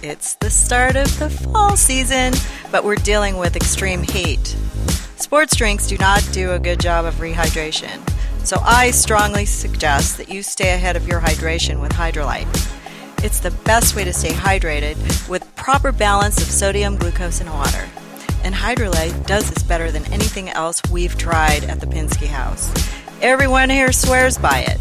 It's the start of the fall season, but we're dealing with extreme heat. Sports drinks do not do a good job of rehydration, so I strongly suggest that you stay ahead of your hydration with Hydralyte. It's the best way to stay hydrated with proper balance of sodium, glucose, and water. And Hydralyte does this better than anything else we've tried at the Pinsky house. Everyone here swears by it.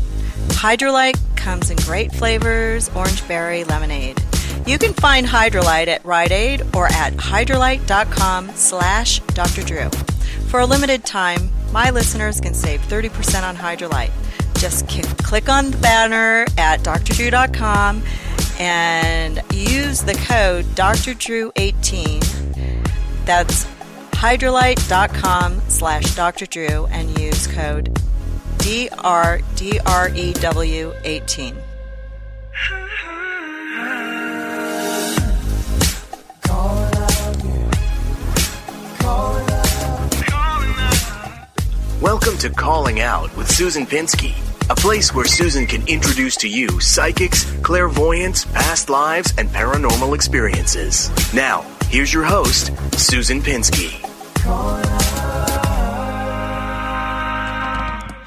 Hydralyte comes in great flavors, orange berry, lemonade. You can find Hydralyte at Rite Aid or at hydralyte.com/Dr. Drew. For a limited time, my listeners can save 30% on Hydralyte. Just click on the banner at drdrew.com and use the code DrDrew18. That's hydralyte.com/Dr. Drew and use code DRDREW18. Welcome to Calling Out with Susan Pinsky, a place where Susan can introduce to you psychics, clairvoyants, past lives, and paranormal experiences. Now, here's your host, Susan Pinsky.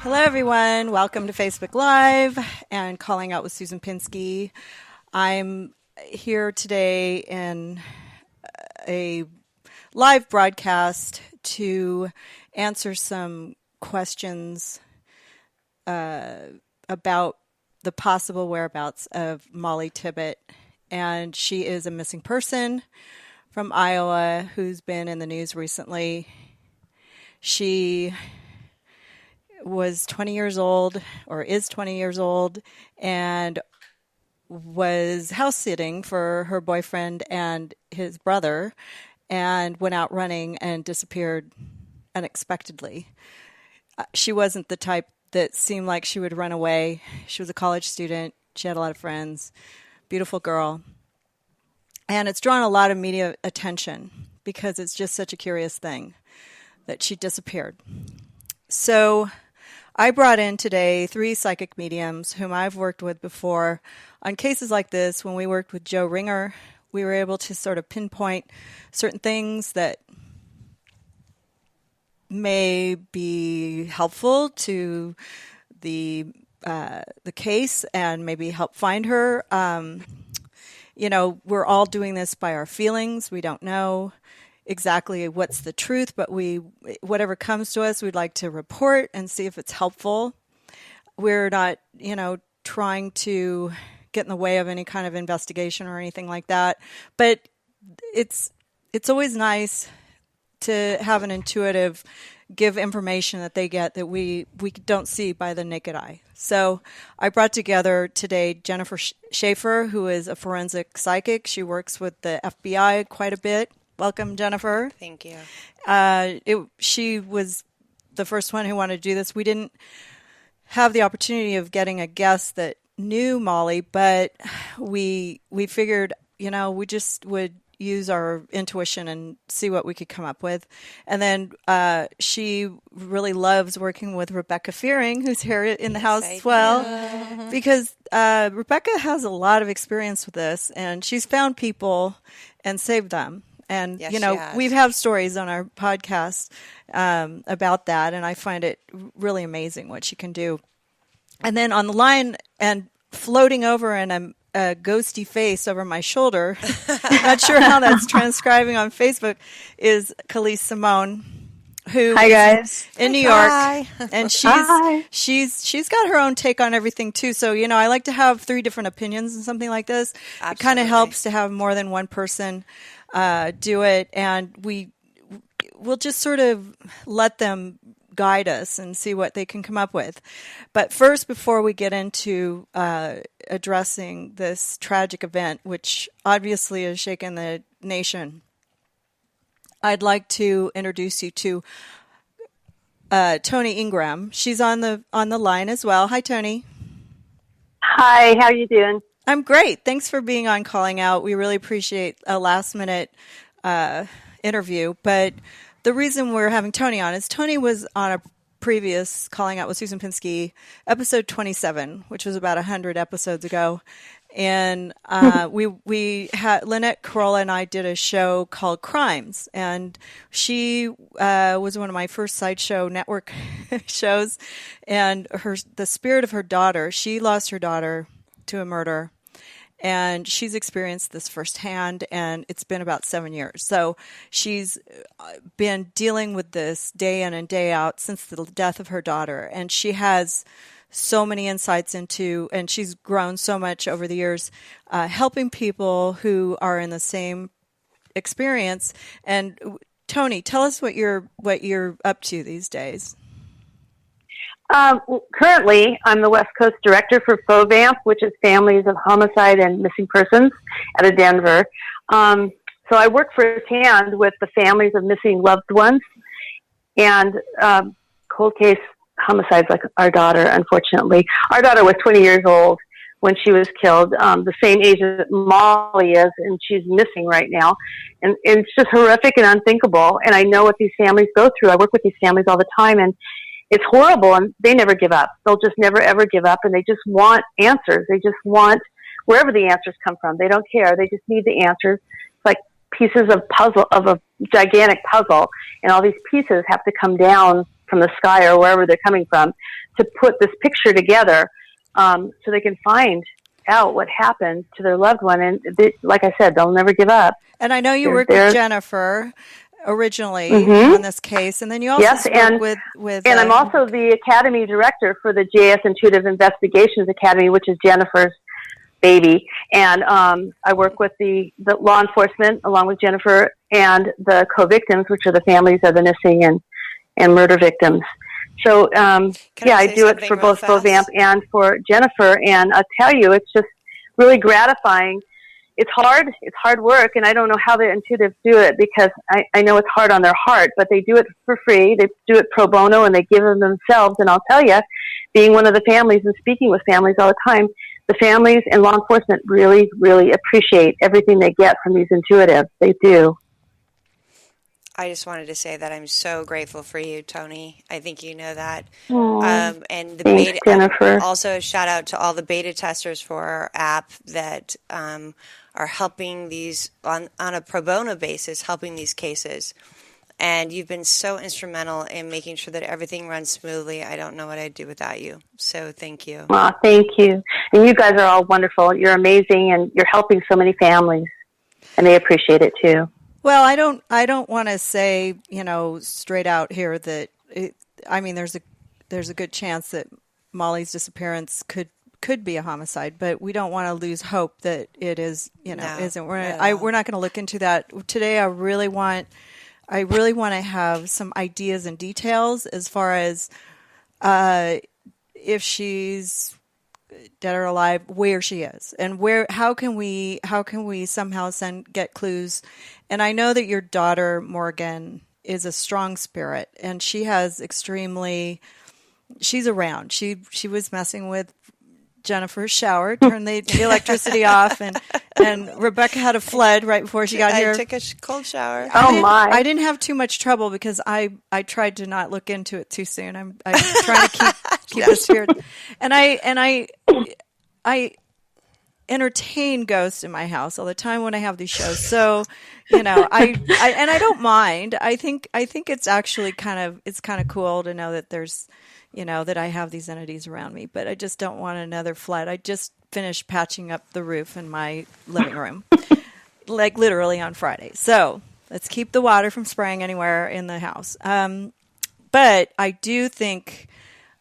Hello, everyone. Welcome to Facebook Live and Calling Out with Susan Pinsky. I'm here today in a live broadcast to answer some questions about the possible whereabouts of Mollie Tibbetts. And she is a missing person from Iowa who's been in the news recently. She was 20 years old, or is 20 years old, and was house sitting for her boyfriend and his brother, and went out running and disappeared unexpectedly. She wasn't the type that seemed like she would run away. She was a college student. She had a lot of friends. Beautiful girl. And it's drawn a lot of media attention because it's just such a curious thing that she disappeared. So I brought in today 3 psychic mediums whom I've worked with before on cases like this. When we worked with Joe Ringer, we were able to sort of pinpoint certain things that may be helpful to the case and maybe help find her. We're all doing this by our feelings. We don't know exactly what's the truth, but whatever comes to us, we'd like to report and see if it's helpful. We're not, trying to get in the way of any kind of investigation or anything like that. But it's always nice to have an intuitive give information that they get that we don't see by the naked eye. So I brought together today Jennifer Schaefer, who is a forensic psychic. She works with the FBI quite a bit. Welcome, Jennifer. Thank you. She was the first one who wanted to do this. We didn't have the opportunity of getting a guest that knew Mollie, but we figured, we just would use our intuition and see what we could come up with. And then she really loves working with Rebecca Fearing, who's here in the house as well, because Rebecca has a lot of experience with this, and she's found people and saved them. And, we have stories on our podcast about that, and I find it really amazing what she can do. And then on the line and floating over in a ghosty face over my shoulder, not sure how that's transcribing on Facebook, is Khalees Simone, who hi guys in New York, and she's got her own take on everything too. So I like to have 3 different opinions in something like this. Absolutely. It kind of helps to have more than one person do it, and we'll just sort of let them guide us and see what they can come up with. But first, before we get into addressing this tragic event, which obviously has shaken the nation, I'd like to introduce you to Toni Ingram. She's on the line as well. Hi, Toni. Hi, how are you doing? I'm great. Thanks for being on Calling Out. We really appreciate a last-minute interview. But the reason we're having Toni on is Toni was on a previous Calling Out with Susan Pinsky, episode 27, which was about 100 episodes ago. And we had Lynette Carolla and I did a show called Crimes, and she was one of my first Sideshow Network shows. And the spirit of her daughter, she lost her daughter to a murder, and she's experienced this firsthand, and it's been about 7 years. So she's been dealing with this day in and day out since the death of her daughter, and she has so many insights into, and she's grown so much over the years, helping people who are in the same experience. And Toni, tell us what you're up to these days. Currently, I'm the West Coast Director for FOVAMP, which is Families of Homicide and Missing Persons out of Denver. So I work firsthand with the families of missing loved ones and cold case homicides like our daughter, unfortunately. Our daughter was 20 years old when she was killed, the same age that Mollie is, and she's missing right now. And it's just horrific and unthinkable. And I know what these families go through. I work with these families all the time, and it's horrible, and they never give up. They'll just never, ever give up, and they just want answers. They just want wherever the answers come from. They don't care. They just need the answers. It's like pieces of a gigantic puzzle, and all these pieces have to come down from the sky or wherever they're coming from to put this picture together, so they can find out what happened to their loved one. And like I said, they'll never give up. And I know you worked with Jennifer originally on this case, and then you also spoke with and I'm also the Academy Director for the JS Intuitive Investigations Academy, which is Jennifer's baby. And I work with the law enforcement along with Jennifer and the co-victims, which are the families of the missing and murder victims. So, I do it for both FOVAMP and for Jennifer. And I'll tell you, it's just really gratifying. It's hard work, and I don't know how the intuitives do it, because I know it's hard on their heart, but they do it for free. They do it pro bono, and they give them themselves. And I'll tell you, being one of the families and speaking with families all the time, the families and law enforcement really, really appreciate everything they get from these intuitives. They do. I just wanted to say that I'm so grateful for you, Toni. I think you know that. And the thanks, Jennifer. Also, a shout out to all the beta testers for our app that are helping these on a pro bono basis, helping these cases. And you've been so instrumental in making sure that everything runs smoothly. I don't know what I'd do without you. So thank you. Well, thank you. And you guys are all wonderful. You're amazing, and you're helping so many families, and they appreciate it too. Well, I don't want to say, straight out here that there's a good chance that Mollie's disappearance could be a homicide, but we don't want to lose hope that it is, isn't. We're not going to look into that today. I really want to have some ideas and details as far as if she's dead or alive, where she is, and how can we somehow get clues. And I know that your daughter Morgan is a strong spirit, and she's around. She was messing with Jennifer's shower, turned the electricity off, and Rebecca had a flood right before she got here. I took a cold shower. I didn't have too much trouble because I tried to not look into it too soon. I'm trying to keep the spirit, and I entertain ghosts in my house all the time when I have these shows. So, I don't mind. I think it's actually kind of cool to know that there's, that I have these entities around me, but I just don't want another flood. I just finished patching up the roof in my living room, like literally on Friday. So let's keep the water from spraying anywhere in the house. But I do think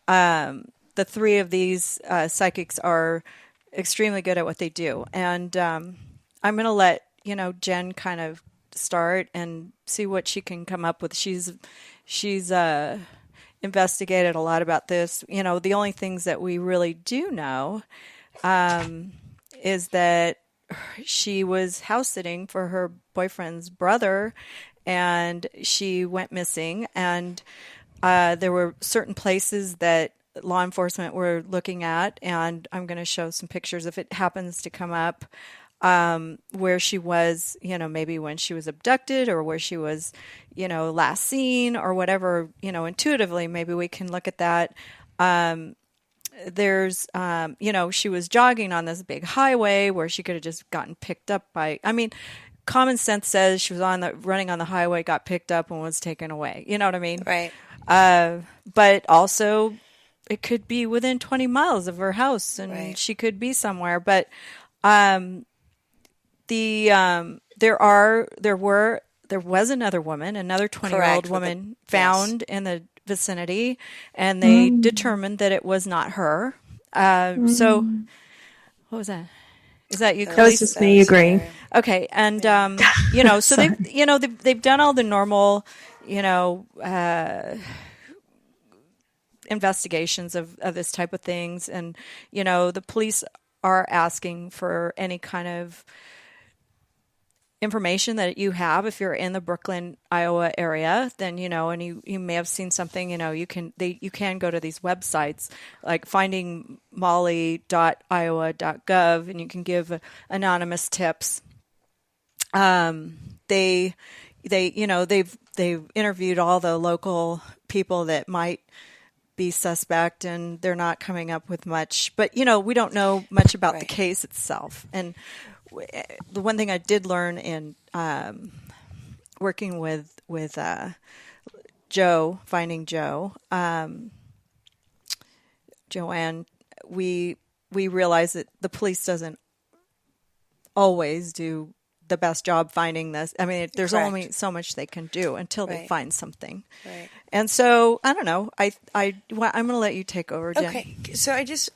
the three of these psychics are extremely good at what they do. And I'm going to let, Jen kind of start and see what she can come up with. She's investigated a lot about this. The only things that we really do know is that she was house sitting for her boyfriend's brother, and she went missing. And there were certain places that law enforcement were looking at, and I'm going to show some pictures if it happens to come up, where she was, maybe when she was abducted, or where she was, last seen, or whatever, intuitively, maybe we can look at that. there's, she was jogging on this big highway where she could have just gotten picked up by, common sense says she was running on the highway, got picked up and was taken away. You know what I mean? Right. But also it could be within 20 miles of her house and she could be somewhere. But, there was another woman, another 20-year-old woman found in the vicinity, and they determined that it was not her. So what was that? Is that you? That was just me agreeing. Okay. And, so they've done all the normal, investigations of this type of things. And, the police are asking for any kind of information that you have. If you're in the Brooklyn, Iowa area, then, and you may have seen something, you can go to these websites like findingmollie.iowa.gov, and you can give anonymous tips. They've interviewed all the local people that might be suspect, and they're not coming up with much, but we don't know much about the case itself. And the one thing I did learn in working with Joe, finding Joe, Joanne, we realized that the police doesn't always do the best job finding this. There's only so much they can do until they find something. Right. And so I don't know. I'm going to let you take over, Jen. Okay. So I just,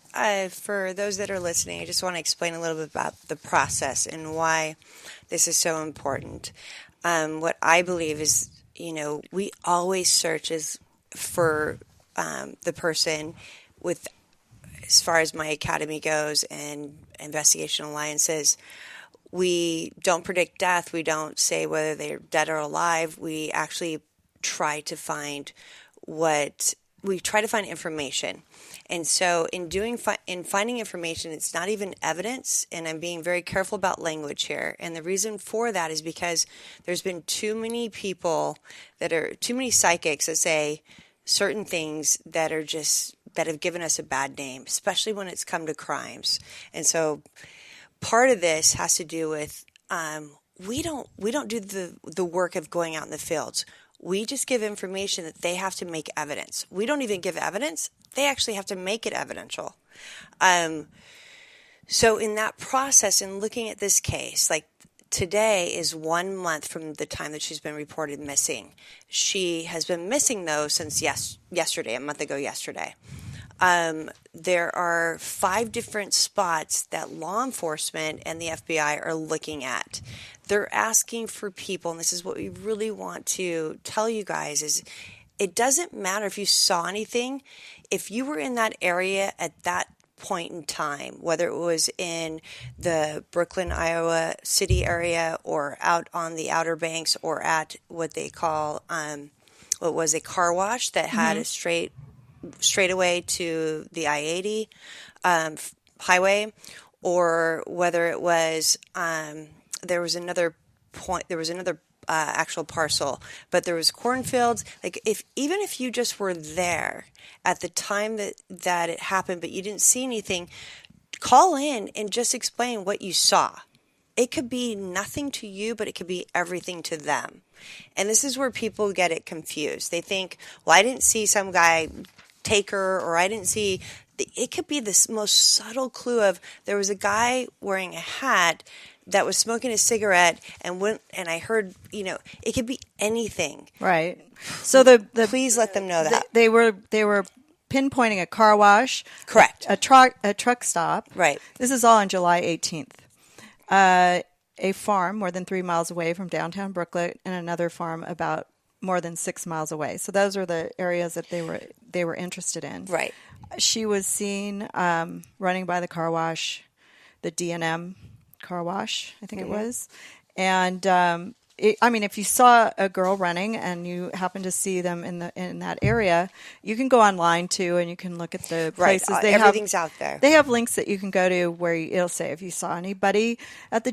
for those that are listening, I just want to explain a little bit about the process and why this is so important. What I believe is, we always search for the person with, as far as my academy goes and Investigation Alliances. We don't predict death. We don't say whether they're dead or alive. We actually try to find information. And so in finding information, it's not even evidence, and I'm being very careful about language here. And the reason for that is because there's been too many psychics that say certain things that have given us a bad name, especially when it's come to crimes. And so part of this has to do with we don't do the work of going out in the fields. We just give information that they have to make evidence. We don't even give evidence. They actually have to make it evidential. So in that process, in looking at this case, like today is 1 month from the time that she's been reported missing. She has been missing, though, since yesterday, a month ago yesterday. There are 5 different spots that law enforcement and the FBI are looking at. They're asking for people, and this is what we really want to tell you guys, is it doesn't matter if you saw anything. If you were in that area at that point in time, whether it was in the Brooklyn, Iowa city area or out on the Outer Banks or at what they call, what was a car wash that had a straightaway to the I-80 highway, or whether it was there was another actual parcel, but there was cornfields. Like even if you just were there at the time that it happened, but you didn't see anything, call in and just explain what you saw. It could be nothing to you, but it could be everything to them. And this is where people get it confused. They think, well, I didn't see some guy take her, or I didn't see. It could be this most subtle clue of there was a guy wearing a hat that was smoking a cigarette, and I heard, it could be anything. Right. So please let them know that they were pinpointing a car wash, correct, a truck stop. Right. This is all on July 18th. A farm more than 3 miles away from downtown Brooklyn, and another farm about more than 6 miles away. So those are the areas that they were interested in. Right. She was seen running by the car wash, the D&M car wash, I think it was. And if you saw a girl running and you happen to see them in that area, you can go online too, and you can look at the places. Right. Everything's out there. They have links that you can go to where it'll say if you saw anybody at the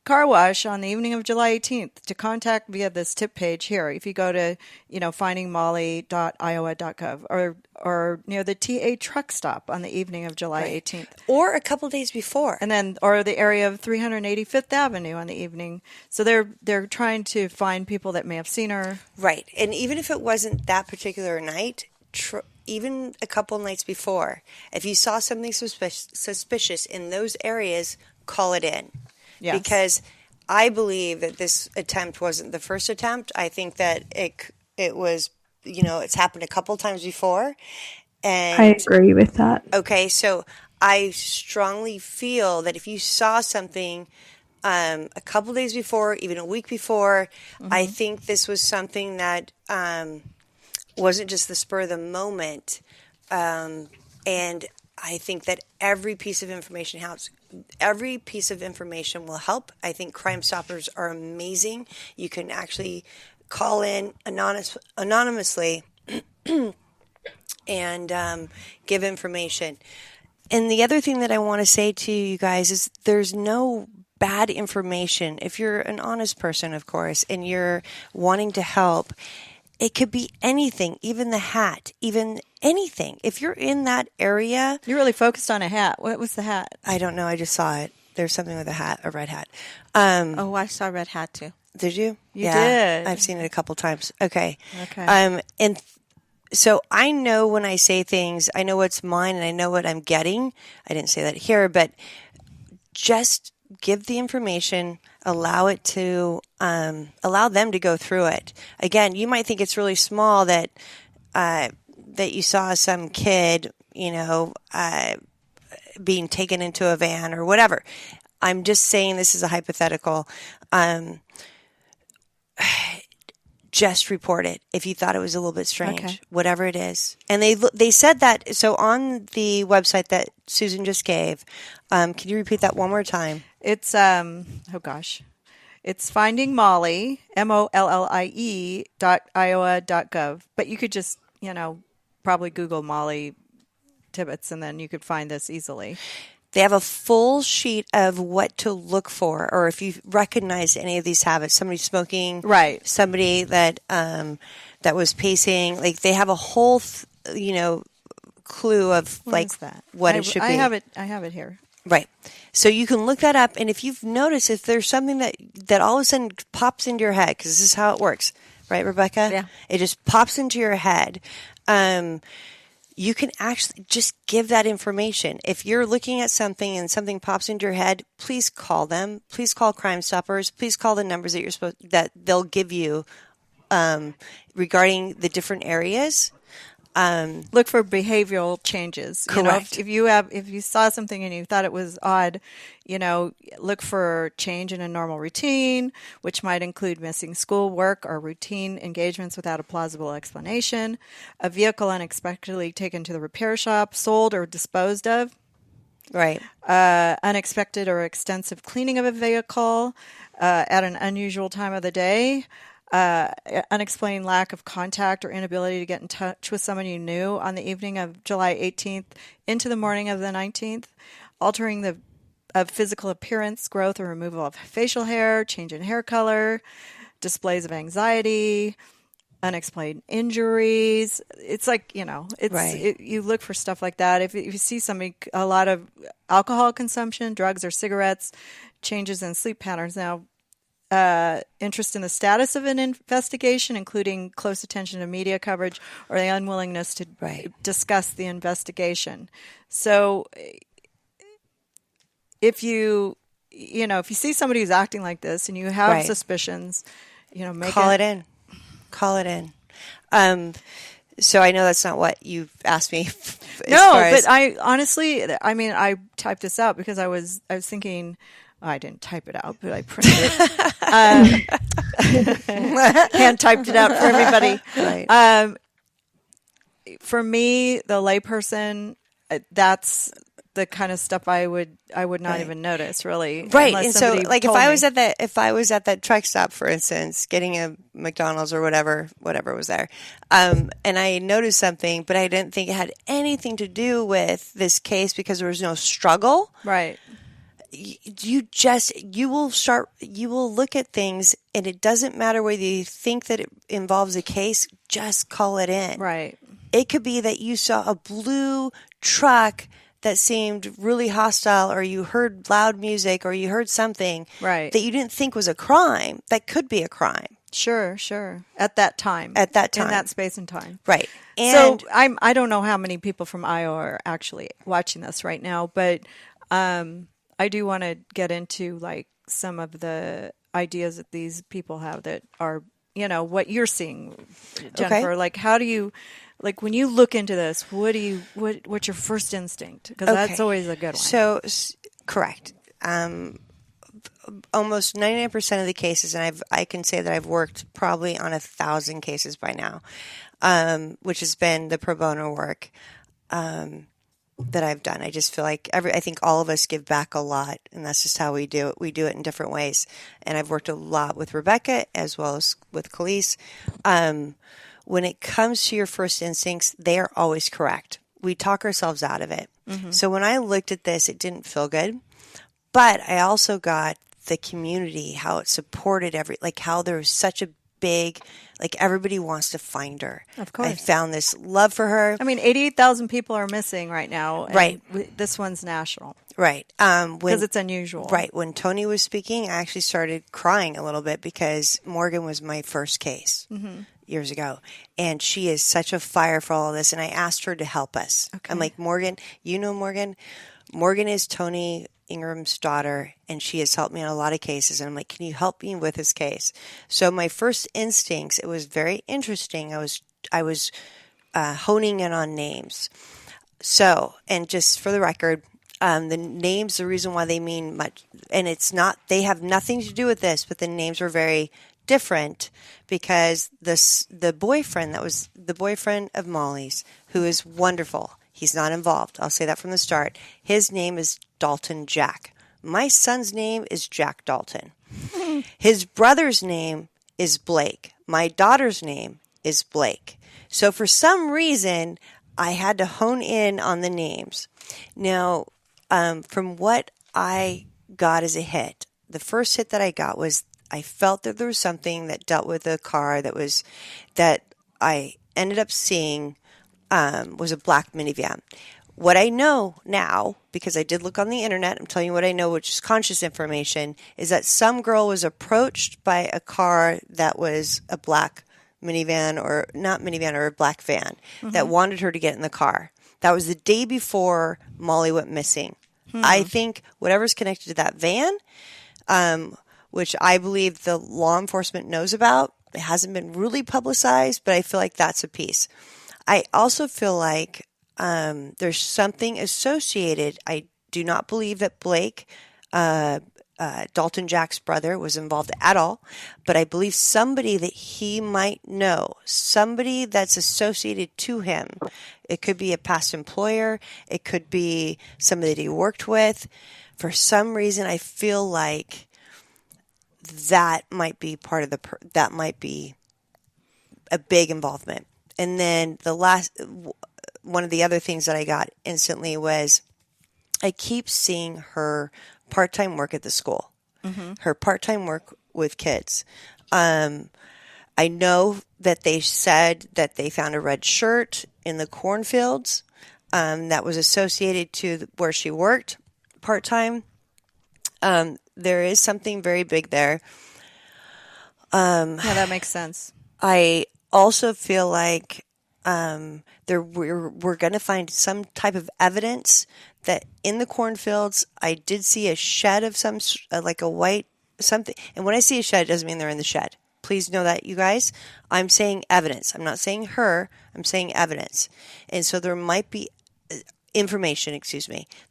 car wash on the evening of July 18th, to contact via this tip page here. If you go to, findingmollie.iowa.gov or near the TA truck stop on the evening of July 18th. Or a couple days before. And then, or the area of 385th Avenue on the evening. So they're trying to find people that may have seen her. Right. And even if it wasn't that particular night, even a couple nights before, if you saw something suspicious in those areas, call it in. Yes. Because I believe that this attempt wasn't the first attempt. I think that it was, it's happened a couple times before. And I agree with that. Okay, so I strongly feel that if you saw something a couple days before, even a week before, I think this was something that wasn't just the spur of the moment. And I think that every piece of information helps. Every piece of information will help. I think Crime Stoppers are amazing. You can actually call in anonymously and give information. And the other thing that I want to say to you guys is there's no bad information. If you're an honest person, of course, and you're wanting to help, it could be anything, even the hat, even anything. If you're in that area. You're really focused on a hat. What was the hat? I don't know. I just saw it. There's something with a hat, a red hat. I saw a red hat too. Did you? You did. I've seen it a couple times. Okay. And so I know when I say things, I know what's mine and I know what I'm getting. I didn't say that here, but just give the information, allow them to go through it. Again, you might think it's really small that you saw some kid, being taken into a van or whatever. I'm just saying this is a hypothetical. Just report it if you thought it was a little bit strange, whatever it is. And they said that. So on the website that Susan just gave, can you repeat that one more time? It's it's Finding Mollie, MOLLIE.iowa.gov. But you could just probably Google Mollie Tibbetts, and then you could find this easily. They have a full sheet of what to look for, or if you recognize any of these habits, somebody smoking, right? Somebody that was pacing, like they have a whole, clue of what it should be. I have it here. Right. So you can look that up, and if you've noticed, if there's something that all of a sudden pops into your head, because this is how it works, right, Rebecca? Yeah. It just pops into your head. You can actually just give that information. If you're looking at something and something pops into your head, please call them. Please call Crime Stoppers. Please call the numbers that they'll give you regarding the different areas. Look for behavioral changes. Correct. If you saw something and you thought it was odd, look for change in a normal routine, which might include missing school, work, or routine engagements without a plausible explanation, a vehicle unexpectedly taken to the repair shop, sold, or disposed of. Right. Unexpected or extensive cleaning of a vehicle at an unusual time of the day. Unexplained lack of contact or inability to get in touch with someone you knew on the evening of July 18th into the morning of the 19th, altering of physical appearance, growth or removal of facial hair, change in hair color, displays of anxiety, unexplained injuries. It's like, right. You look for stuff like that. If you see a lot of alcohol consumption, drugs or cigarettes, changes in sleep patterns. Now, interest in the status of an investigation, including close attention to media coverage or the unwillingness to discuss the investigation. So if you see somebody who's acting like this and you have suspicions, Call it in. So I know that's not what you've asked me. But I honestly, I typed this out because I was thinking, I didn't type it out, but I printed it. Hand typed it out for everybody. Right. For me, the layperson, that's the kind of stuff I would not even notice, really. Right. And so, like, if I was at that truck stop, for instance, getting a McDonald's or whatever was there, and I noticed something, but I didn't think it had anything to do with this case because there was no struggle. Right. you will look at things, and it doesn't matter whether you think that it involves a case, just call it in. Right. It could be that you saw a blue truck that seemed really hostile, or you heard loud music, or you heard something that you didn't think was a crime. That could be a crime. Sure. At that time. In that space and time. Right. And so I don't know how many people from Iowa are actually watching this right now, but I do want to get into like some of the ideas that these people have that are, what you're seeing, Jennifer. Okay. Like, how do you, like, when you look into this, what's your first instinct? Because that's always a good one. So, correct. Almost 99% of the cases, and I can say that I've worked probably on 1,000 cases by now, which has been the pro bono work that I've done. I just feel like I think all of us give back a lot, and that's just how we do it. We do it in different ways. And I've worked a lot with Rebecca as well as with Khalees. When it comes to your first instincts, they are always correct. We talk ourselves out of it. Mm-hmm. So when I looked at this, it didn't feel good. But I also got the community, how it supported how there was such a big, everybody wants to find her. Of course. I found this love for her. I mean, 88,000 people are missing right now. And right. This one's national. Right. Because it's unusual. Right. When Toni was speaking, I actually started crying a little bit because Morgan was my first case years ago. And she is such a fire for all of this. And I asked her to help us. Okay. I'm like, Morgan, Morgan? Morgan is Toni Ingram's daughter, and she has helped me on a lot of cases. And I'm like, can you help me with this case? So my first instincts, it was very interesting. I was honing in on names. So, and just for the record, the names, the reason why they mean much, and they have nothing to do with this, but the names were very different because the boyfriend that was the boyfriend of Mollie's, who is wonderful. He's not involved. I'll say that from the start. His name is Dalton Jack. My son's name is Jack Dalton. His brother's name is Blake. My daughter's name is Blake. So for some reason, I had to hone in on the names. Now, from what I got as a hit, the first hit that I got was I felt that there was something that dealt with a car that I ended up seeing was a black minivan. What I know now, because I did look on the internet, I'm telling you what I know, which is conscious information, is that some girl was approached by a car that was a black minivan, or not minivan, or a black van that wanted her to get in the car. That was the day before Mollie went missing. I think whatever's connected to that van, which I believe the law enforcement knows about, it hasn't been really publicized, but I feel like that's a piece. I also feel like there's something associated. I do not believe that Blake, Dalton Jack's brother, was involved at all, but I believe somebody that he might know, somebody that's associated to him. It could be a past employer. It could be somebody that he worked with. For some reason, I feel like that might be part of that might be a big involvement. And then one of the other things that I got instantly was I keep seeing her part-time work at the school, her part-time work with kids. I know that they said that they found a red shirt in the cornfields that was associated to where she worked part-time. There is something very big there. Yeah, that makes sense. I also feel like we're going to find some type of evidence that in the cornfields, I did see a shed of some, like a white something. And when I see a shed, it doesn't mean they're in the shed. Please know that, you guys. I'm saying evidence. I'm not saying her. I'm saying evidence. And so there might be information,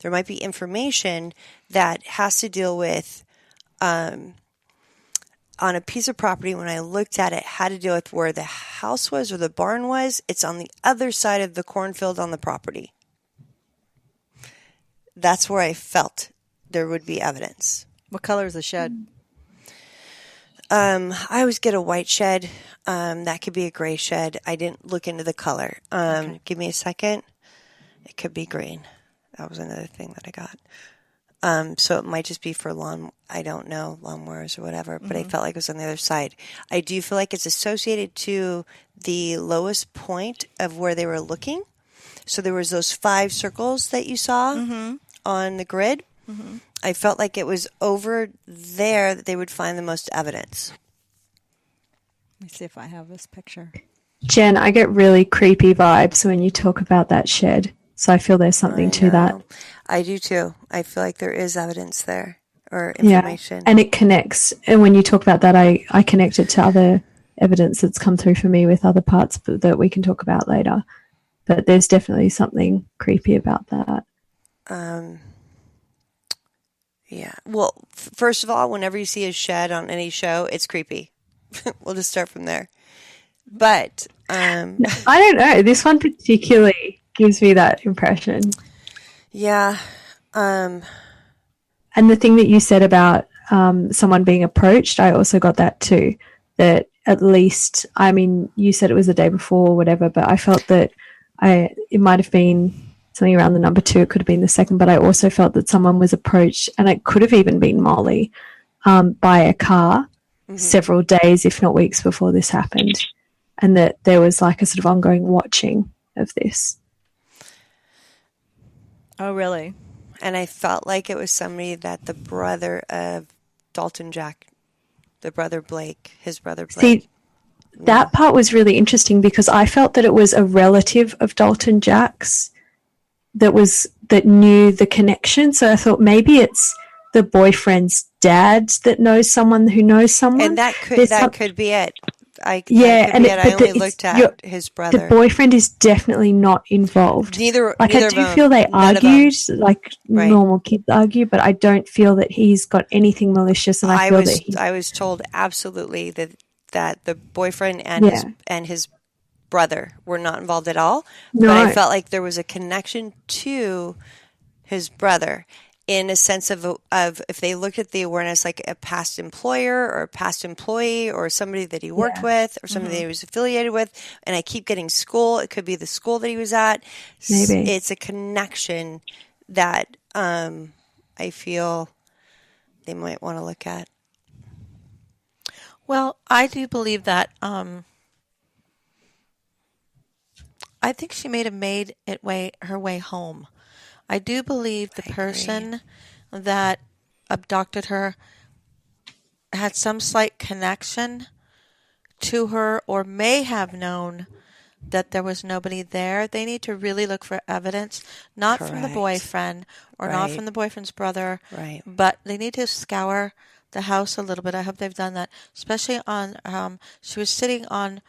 There might be information that has to deal with on a piece of property. When I looked at it, had to deal with where the house was or the barn was. It's on the other side of the cornfield on the property. That's where I felt there would be evidence. What color is the shed? I always get a white shed. That could be a gray shed. I didn't look into the color. Okay. Give me a second. It could be green. That was another thing that I got. So it might just be for I don't know, lawnmowers or whatever, but I felt like it was on the other side. I do feel like it's associated to the lowest point of where they were looking. So there was those 5 circles that you saw on the grid. I felt like it was over there that they would find the most evidence. Let me see if I have this picture. Jen, I get really creepy vibes when you talk about that shed. So I feel there's something to that. I do too. I feel like there is evidence there or information. Yeah, and it connects. And when you talk about that, I connect it to other evidence that's come through for me with other parts that we can talk about later. But there's definitely something creepy about that. Yeah. Well, first of all, whenever you see a shed on any show, it's creepy. We'll just start from there. But I don't know. This one particularly gives me that impression. Yeah. And the thing that you said about someone being approached, I also got that too. That at least, I mean, you said it was the day before or whatever, but I felt that it might have been something around the number 2. It could have been the second, but I also felt that someone was approached, and it could have even been Mollie, by a car several days, if not weeks, before this happened, and that there was like a sort of ongoing watching of this. Oh, really? And I felt like it was somebody that the brother of Dalton Jack, the brother Blake, his brother Blake. See, that part was really interesting because I felt that it was a relative of Dalton Jack's that knew the connection. So I thought maybe it's the boyfriend's dad that knows someone who knows someone. And that could be it. I only looked at his brother. The boyfriend is definitely not involved. Neither I do feel they argued, like normal kids argue, but I don't feel that he's got anything malicious. And I was told absolutely that the boyfriend and his brother were not involved at all. No. But I felt like there was a connection to his brother. In a sense of if they looked at the awareness like a past employer or a past employee or somebody that he worked with or somebody that he was affiliated with, and I keep getting school, it could be the school that he was at. Maybe. It's a connection that I feel they might want to look at. Well, I do believe that I think she may have made her way home. I do believe the person that abducted her had some slight connection to her or may have known that there was nobody there. They need to really look for evidence, not from the boyfriend or not from the boyfriend's brother, but they need to scour the house a little bit. I hope they've done that, especially on, she was sitting on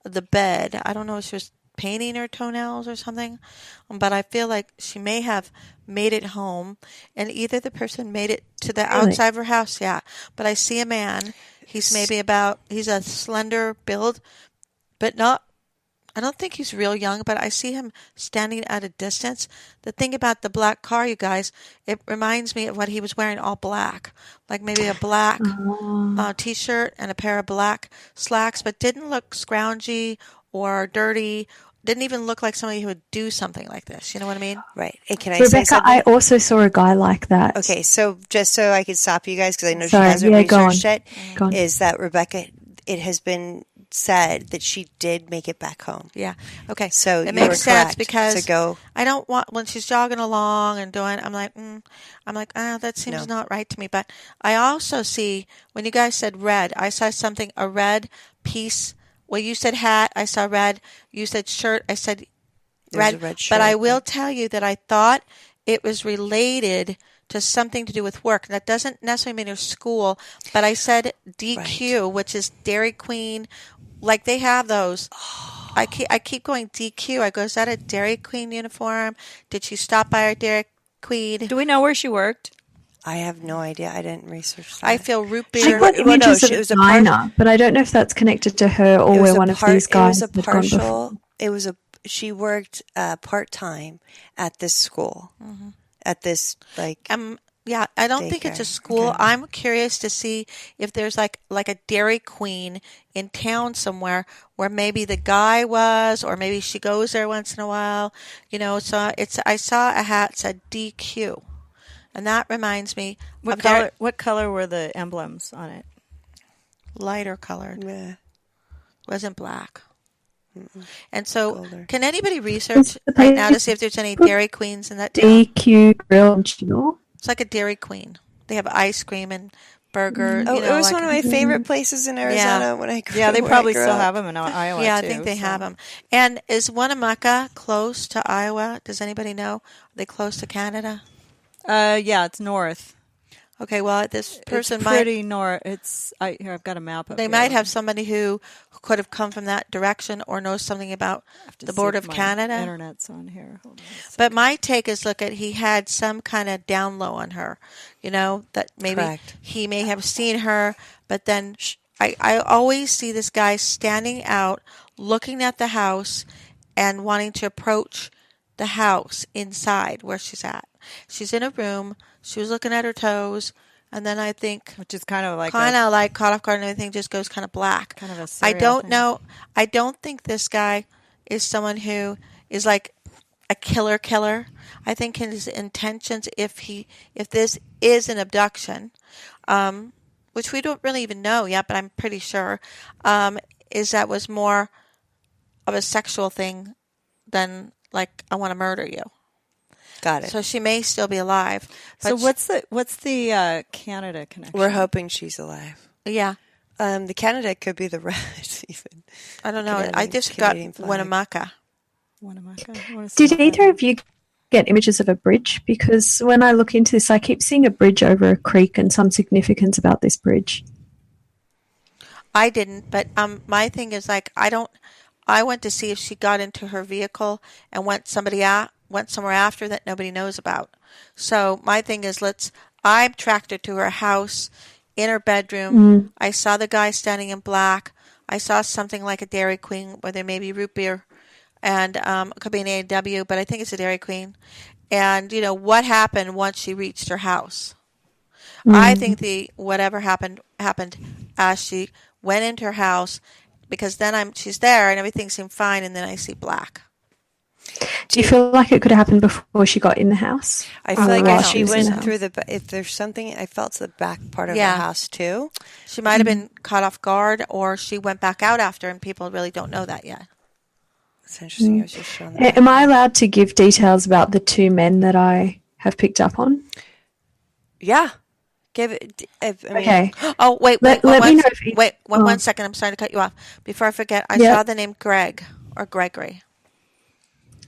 the bed. I don't know if she was painting her toenails or something, but I feel like she may have made it home, and either the person made it to the outside of her house, but I see a man, he's a slender build, but I don't think he's real young, but I see him standing at a distance. The thing about the black car, you guys, it reminds me of what he was wearing, all black, like maybe a black T-shirt and a pair of black slacks, but didn't look scroungy or dirty. Didn't even look like somebody who would do something like this. You know what I mean? Right. And can I Rebecca, say something? I also saw a guy like that. Okay, so just so I could stop you guys, because I know she hasn't researched it, is that Rebecca, it has been said that she did make it back home. Yeah. Okay. So it makes sense because I don't want, when she's jogging along and doing, I'm like, that seems not right to me. But I also see, when you guys said red, I saw a red piece. Well, you said hat, I saw red. You said shirt, I said red. But I will tell you that I thought it was related to something to do with work. That doesn't necessarily mean it's school, but I said DQ, which is Dairy Queen. Like they have those. Oh. I keep going DQ. I go, is that a Dairy Queen uniform? Did she stop by our Dairy Queen? Do we know where she worked? I have no idea. I didn't reserch that. I feel root beer. She got images of a diner, but I don't know if that's connected to her or where one of these guys had gone before. She worked part-time at this school. Mm-hmm. At this, I don't think it's a school. Okay. I'm curious to see if there's like a Dairy Queen in town somewhere where maybe the guy was, or maybe she goes there once in a while. You know, so I saw a hat that said DQ. And that reminds me What of color? What color were the emblems on it? lighter colored. Yeah. Wasn't black. And so, Golder. can anybody research right now to see if there's any Dairy Queens in that town? DQ Grill and Chill. It's like a Dairy Queen. They have ice cream and burger. Oh, you know, it was like, one of my favorite places in Arizona when I grew up. Yeah, they probably still have them in Iowa. Yeah, too, I think they so. have them. And is Winnemucca close to Iowa? Does anybody know? Are they close to Canada? Yeah, it's north. Okay, well, this person It's might. pretty north. Here, I've got a map of They might have somebody who could have come from that direction or knows something about the border of Canada. Internet's on here. Hold on a second. But my take is, look at, he had some kind of down low on her, you know, that maybe Correct. he may have seen her, but then I always see this guy standing out, looking at the house and wanting to approach the house inside where she's at. She's in a room. She was looking at her toes. And then I think, Which is kind of like caught off guard, and everything just goes kind of black. Kind of a I serial don't thing. know. I don't think this guy is someone who is like a killer. I think his intentions, if this is an abduction, which we don't really even know yet, but I'm pretty sure, is that was more of a sexual thing than like, I want to murder you. Got it. So she may still be alive. So But what's the Canada connection? We're hoping she's alive. yeah. The Canada could be the red, even. I don't know. I Canadian- just Canadian got flag. Winnemucca. Winnemucca. I wanna see Did that. either of you get images of a bridge? Because when I look into this, I keep seeing a bridge over a creek and some significance about this bridge. I didn't, but my thing is like I went to see if she got into her vehicle and went somewhere after that nobody knows about. So my thing is I tracked her to her house, in her bedroom. I saw the guy standing in black. I saw something like a Dairy Queen where there may be root beer, and it could be an A&W, but I think it's a Dairy Queen. And what happened once she reached her house? I think whatever happened as she went into her house, because then she's there and everything seemed fine, and then I see black. Do you feel like it could have happened before she got in the house? I feel like while as she was in the went house? through if there's something, I felt the back part of Yeah. the house too. She might have been caught off guard, or she went back out after, and people really don't know that yet. It's interesting. I was just showing that. Am I allowed to give details about the two men that I have picked up on? Yeah. Give it. I mean, Okay. Oh, wait, Let me know if you- one second. I'm sorry to cut you off. Before I forget, I Yeah. saw the name Greg or Gregory.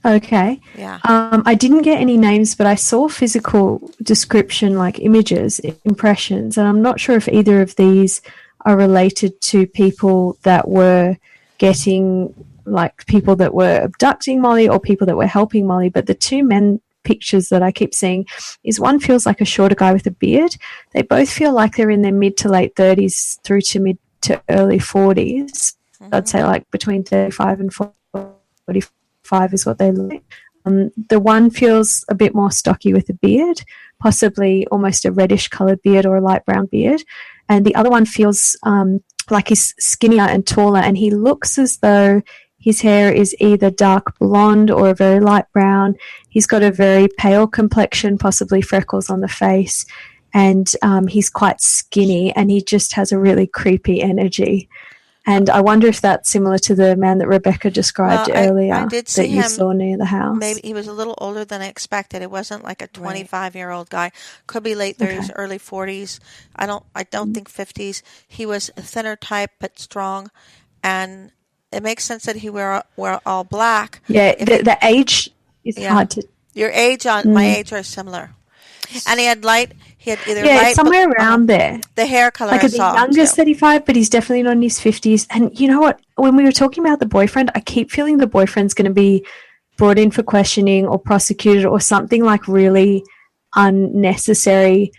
Okay. Yeah. I didn't get any names, but I saw physical description, like images, impressions, and I'm not sure if either of these are related to people that were people that were abducting Mollie or people that were helping Mollie. But the two men pictures that I keep seeing is one feels like a shorter guy with a beard. They both feel like they're in their mid to late 30s through to mid to early 40s. I'd say like between 35 and 45 is what they look like. The one feels a bit more stocky with a beard, possibly almost a reddish coloured beard or a light brown beard. And the other one feels like he's skinnier and taller, and he looks as though his hair is either dark blonde or a very light brown. He's got a very pale complexion, possibly freckles on the face, and he's quite skinny, and he just has a really creepy energy. And I wonder if that's similar to the man that Rebecca described earlier I did see that you him. saw near the house. Maybe he was a little older than I expected. It wasn't like a 25-year-old guy. Could be late 30s, early 40s. I don't think 50s. He was a thinner type but strong, and it makes sense that he wear all black. Yeah, the age is hard to. Your age my age are similar, and he had either Yeah, light it's somewhere around there. the hair color. Like I the saw youngest too. 35, but he's definitely not in his 50s. And you know what? When we were talking about the boyfriend, I keep feeling the boyfriend's going to be brought in for questioning or prosecuted or something like really unnecessary,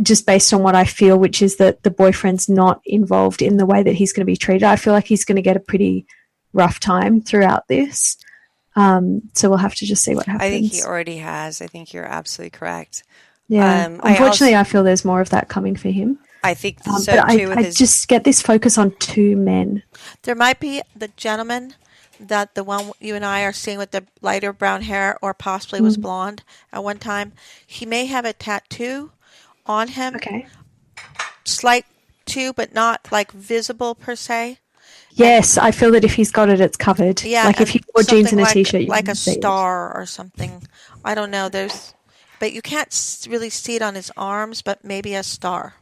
just based on what I feel, which is that the boyfriend's not involved in the way that he's going to be treated. I feel like he's going to get a pretty rough time throughout this. So we'll have to just see what happens. I think he already has. I think you're absolutely correct. Yeah. Unfortunately, I feel there's more of that coming for him. I think so but too. I just get this focus on two men. There might be the gentleman that the one you and I are seeing with the lighter brown hair or possibly was blonde at one time, he may have a tattoo on him. Okay. Slight too, but not like visible per se. Yes, I feel that if he's got it, it's covered. Yeah, like if he wore jeans and a t-shirt, you like can a see it. star or something. I don't know. But you can't really see it on his arms, but maybe a star.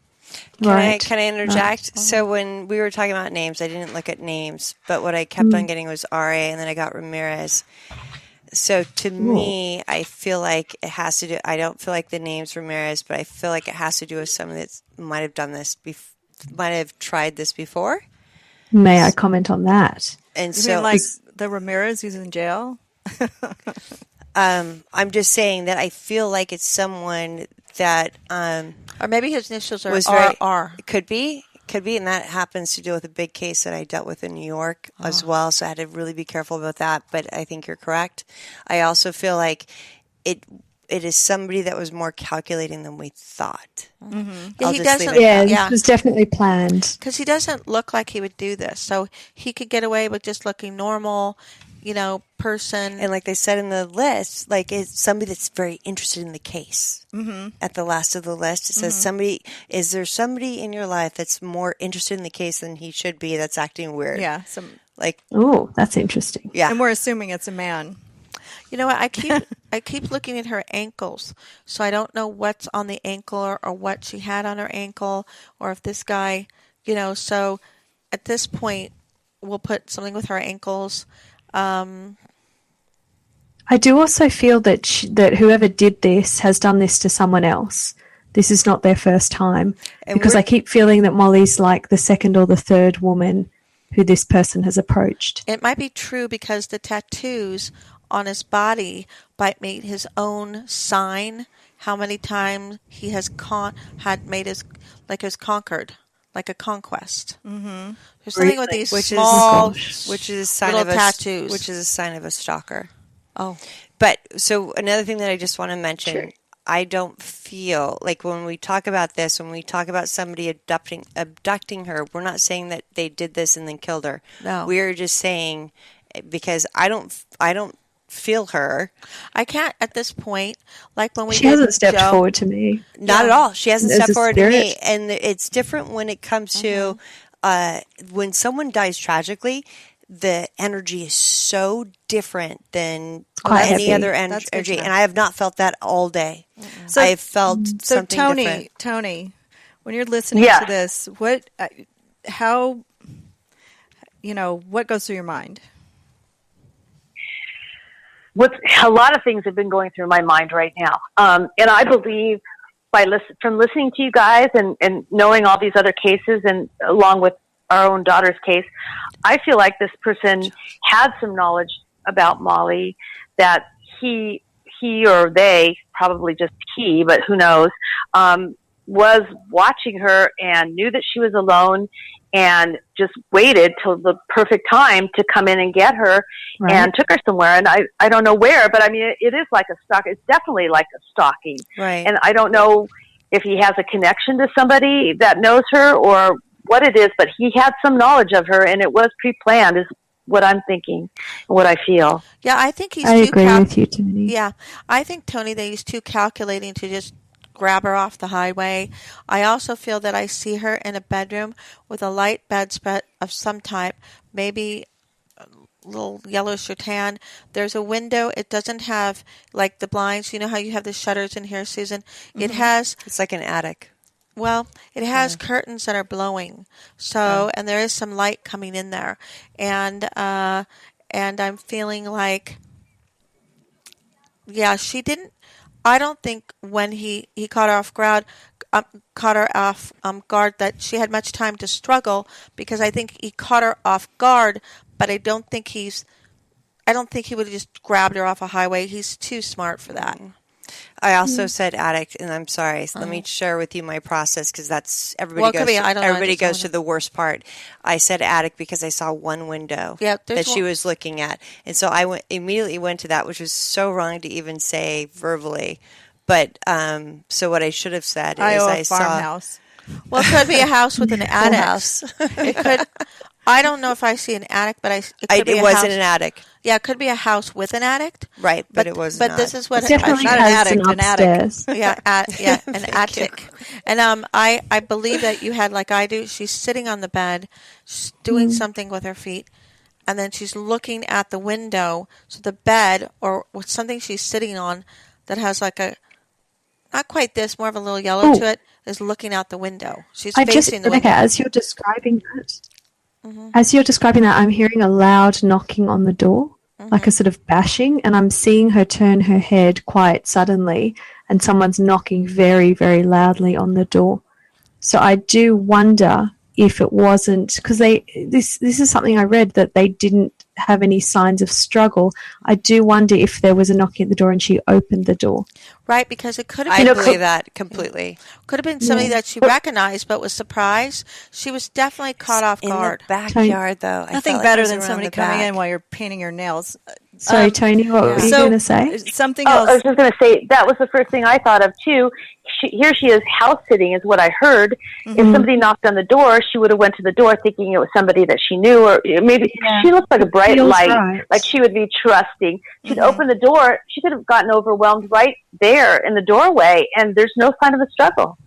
Can I interject? Right. So when we were talking about names, I didn't look at names, but what I kept on getting was RA, and then I got Ramirez. So to me, I feel like it has to do. I don't feel like the name's Ramirez, but I feel like it has to do with someone that might have done this, might have tried this before. May I comment on that? And you mean like the Ramirez who's in jail? I'm just saying that I feel like it's someone that, or maybe his initials are RR. Could be, and that happens to do with a big case that I dealt with in New York as well. So I had to really be careful about that. But I think you're correct. I also feel like it is somebody that was more calculating than we thought. Mm-hmm. Yeah, he doesn't. It was definitely planned. Because he doesn't look like he would do this, so he could get away with just looking normal, person. And like they said in the list, like it's somebody that's very interested in the case. Mm-hmm. At the last of the list, it says is there somebody in your life that's more interested in the case than he should be? That's acting weird. Yeah. Oh, that's interesting. Yeah. And we're assuming it's a man. You know what? I keep looking at her ankles, so I don't know what's on the ankle or what she had on her ankle, or if this guy, So at this point, we'll put something with her ankles. I do also feel that that whoever did this has done this to someone else. This is not their first time, because I keep feeling that Mollie's like the second or the third woman who this person has approached. It might be true because the tattoos on his body might make his own sign how many times he has conquered, like a conquest. Mm-hmm. There's something with these small, which is a sign little of tattoos, which is a sign of a stalker. Oh, but so another thing that I just want to mention. Sure. I don't feel like when we talk about this, when we talk about somebody abducting her, we're not saying that they did this and then killed her. No, we're just saying because I don't feel her. I can't at this point. Like when she hasn't stepped forward to me. Not at all. She hasn't stepped forward to me, and it's different when it comes to when someone dies tragically. The energy is so different than any other energy, and I have not felt that all day. So, I have felt something different. Toni, when you're listening to this, what goes through your mind? A lot of things have been going through my mind right now, and I believe from listening to you guys and knowing all these other cases, and along with our own daughter's case, I feel like this person had some knowledge about Mollie, that he or they, probably just he, but who knows, was watching her and knew that she was alone and just waited till the perfect time to come in and get her and took her somewhere. And I don't know where, but I mean, it is like a stalk. It's definitely like a stalking. Right. And I don't know if he has a connection to somebody that knows her or what it is, but he had some knowledge of her, and it was pre-planned, is what I'm thinking and what I feel. Yeah, I think I agree with you, Toni. Yeah, I think, Toni, that he's too calculating to just grab her off the highway. I also feel that I see her in a bedroom with a light bedspread of some type, maybe a little yellowish or tan. There's a window. It doesn't have, like, the blinds. You know how you have the shutters in here, Susan? Mm-hmm. It has... It's like an attic. Well, it has curtains that are blowing, and there is some light coming in there, and I'm feeling like, she didn't. I don't think when he caught her off guard, that she had much time to struggle, because I think he caught her off guard, but I don't think he would have just grabbed her off a highway. He's too smart for that. I also said addict, and I'm sorry. So let me share with you my process, because that's everybody goes to the worst part. I said addict because I saw one window that she was looking at, and so I immediately went to that, which was so wrong to even say verbally. But so what I should have said is I saw farmhouse. Well, it could be a house with an attic. House. It could. I don't know if I see an attic, but It wasn't an attic. Yeah, it could be a house with an attic. Right, but it was But not. this is what It definitely not an has attic, an an attic. upstairs. yeah, an attic. And I believe that you had, like I do, she's sitting on the bed, she's doing something with her feet, and then she's looking at the window. So the bed or something she's sitting on that has like a, not quite this, more of a little yellow to it, is looking out the window. She's facing the window. Rebecca, as you're describing that, I'm hearing a loud knocking on the door, like a sort of bashing, and I'm seeing her turn her head quite suddenly, and someone's knocking very, very loudly on the door. So I do wonder if it wasn't, because this is something I read, that they didn't have any signs of struggle. I do wonder if there was a knocking at the door and she opened the door. Right, because it could have I been believe that completely. could have been somebody that she recognized but was surprised. She was definitely caught off guard. In the backyard, though. Nothing better than somebody coming in while you're painting your nails. Sorry, Toni, what were you going to say? Something I else. was just going to say that was the first thing I thought of too. Here she is house sitting, is what I heard. If somebody knocked on the door, she would have went to the door thinking it was somebody that she knew, or maybe she looked like a bright light, like she would be trusting. She'd open the door. She could have gotten overwhelmed right there in the doorway, and there's no sign of a struggle.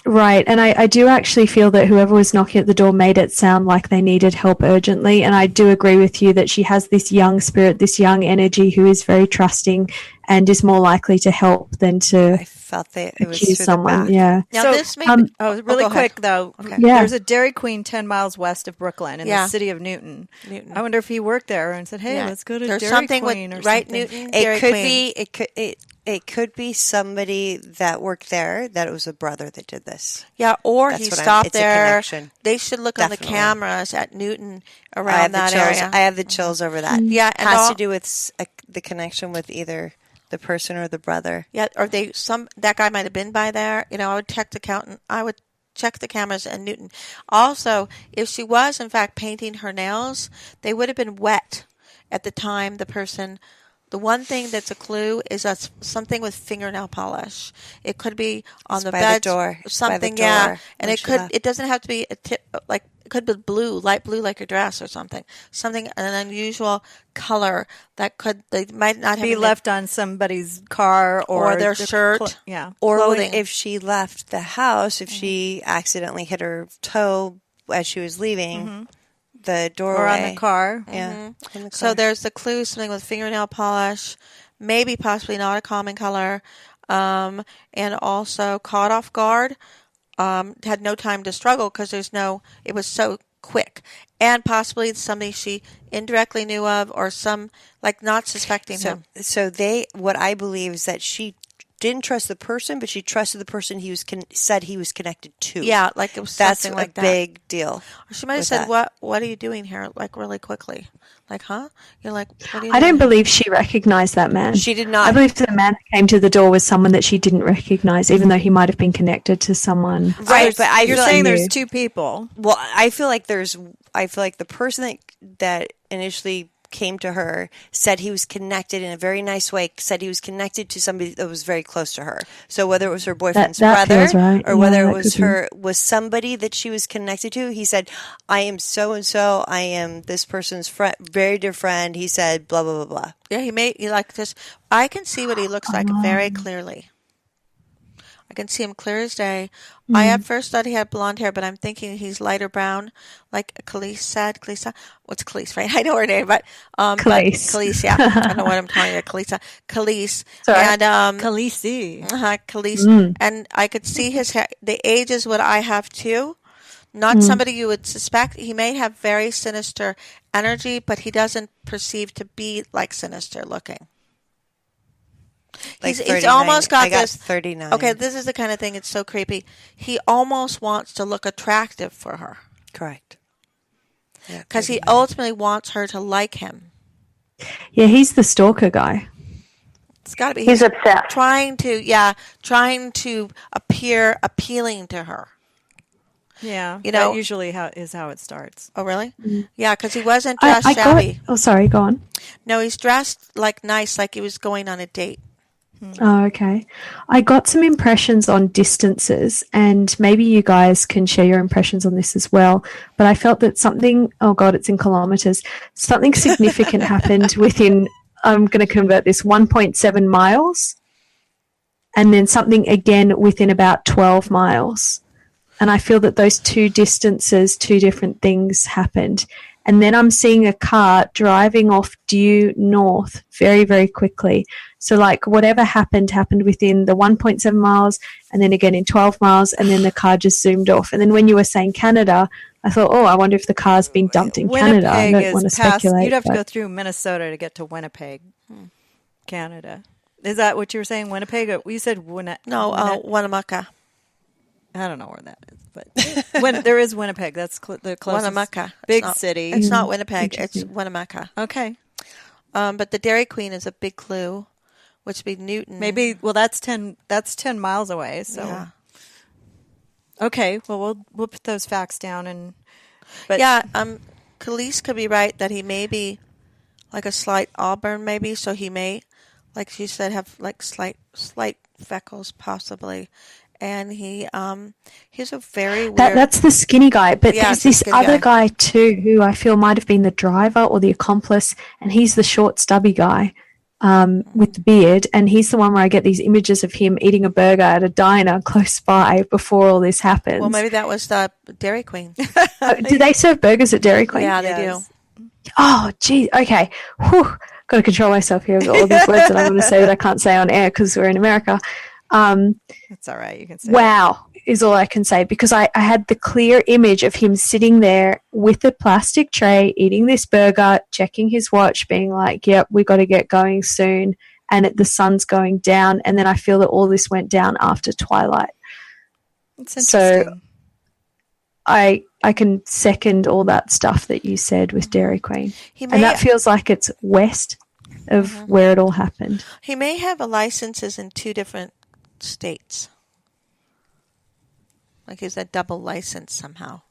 Right, and I do actually feel that whoever was knocking at the door made it sound like they needed help urgently, and I do agree with you that she has this young spirit, this young energy who is very trusting and is more likely to help than to I felt that it was accuse through someone. the back. Yeah. Now this may be, Really go ahead. quick, though. Okay. Yeah. There's a Dairy Queen 10 miles west of Brooklyn in the city of Newton. I wonder if he worked there and said, hey, let's go to There's Dairy something Queen with, or right, something. Newton, Dairy It could Queen. be. It could be somebody that worked there. That it was a brother that did this. Yeah, or That's he what stopped it's a there. connection. They should look on Definitely. the cameras at Newton I around have the that chills. area. I have the chills over that. Yeah, and has all- to do with the connection with either the person or the brother. Yeah, or that guy might have been by there. I would check the cameras in Newton. Also, if she was in fact painting her nails, they would have been wet at the time the one thing that's a clue is that's something with fingernail polish. It could be on It's the by bed, the door. It's by the something, door yeah. And when she left. it doesn't have to be a tip, like it could be blue, light blue, like your dress or something. Something, an unusual color they might not have Be left on somebody's car or their shirt. Yeah. Or Clothing. if she left the house, if she accidentally hit her toe as she was leaving the doorway. Or on the car. Yeah. in the So car. there's the clue, something with fingernail polish, maybe possibly not a common color, and also caught off guard, had no time to struggle because it was so quick, and possibly somebody she indirectly knew of or not suspecting him. So what I believe is that she didn't trust the person, but she trusted the person he was said he was connected to. Yeah, like it was That's something a like that. big deal. Or she might have with said, that. What are you doing here? Like really quickly. Like, huh? You're like, what are you I doing? don't believe she recognized that man. She did not. I believe the man that came to the door was someone that she didn't recognize, even though he might have been connected to someone. Right, but You're feel saying like, there's two people. well, I feel like the person that initially came to her said he was connected in a very nice way, said he was connected to somebody that was very close to her. So whether it was her boyfriend's That brother feels right. or Yeah, whether that it was could be. was somebody that she was connected to, he said, I am so and so, I am this person's friend, very dear friend. He said blah blah blah blah. Yeah, he like this. I can see what he looks like very clearly. I can see him clear as day. I at first thought he had blonde hair, but I'm thinking he's lighter brown, like Khalees said. Khaleesa? What's Khalees, right? I know her name, but Khalees. Khalees, yeah. I don't know what I'm calling her. Khalees. Sorry. And Khaleesi. Khalees. And I could see his hair. The age is what I have too. Not somebody you would suspect. He may have very sinister energy, but he doesn't perceive to be like sinister looking. Like He's 39. almost got I got this. 39. Okay, this is the kind of thing. It's so creepy. He almost wants to look attractive for her Correct. Yeah, because he ultimately wants her to like him. Yeah, he's the stalker guy. It's got to be. He's obsessed. trying to appear appealing to her. Yeah. That usually is how it starts. Oh, really? Yeah, because he wasn't dressed I shabby. sorry, go on. No, he's dressed like nice, like he was going on a date. Oh, okay. I got some impressions on distances, and maybe you guys can share your impressions on this as well. But I felt that something, oh God, it's in kilometers, something significant happened within, I'm going to convert this, 1.7 miles, and then something again within about 12 miles. And I feel that those two distances, two different things happened. And then I'm seeing a car driving off due north very, very quickly. So like whatever happened within the 1.7 miles and then again in 12 miles and then the car just zoomed off. And then when you were saying Canada, I thought, oh, I wonder if the car's been dumped in Canada. I don't want to speculate. You'd have to go through Minnesota to get to Winnipeg, Canada. Is that what you were saying, Winnipeg? You said Winnemucca. I don't know where that is, but there is Winnipeg. That's the closest Winnemucca. big city. It's not Winnipeg. It's Winnemucca. Okay. But the Dairy Queen is a big clue, which would be Newton. Maybe. Well, that's 10 miles away. So. Yeah. Okay. Well, we'll put those facts down Khalees could be right that he may be like a slight auburn, maybe. So he may, like she said, have like slight freckles, possibly. And he's a very weird... That's the skinny guy, but there's this other guy too who I feel might have been the driver or the accomplice, and he's the short, stubby guy with the beard, and he's the one where I get these images of him eating a burger at a diner close by before all this happens. Well, maybe that was the Dairy Queen. Do they serve burgers at Dairy Queen? Yeah, they do. Oh, geez. Okay. Whew. Got to control myself here. I've got all these words that I'm going to say that I can't say on air because we're in America. That's all right. You can say wow is all I can say, because I had the clear image of him sitting there with a plastic tray, eating this burger, checking his watch, being like, yep, we got to get going soon. And the sun's going down. And then I feel that all this went down after twilight. It's interesting. So I can second all that stuff that you said with Dairy Queen. And that feels like it's west of where it all happened. He may have a licenses in two different states. Like he's a double license somehow.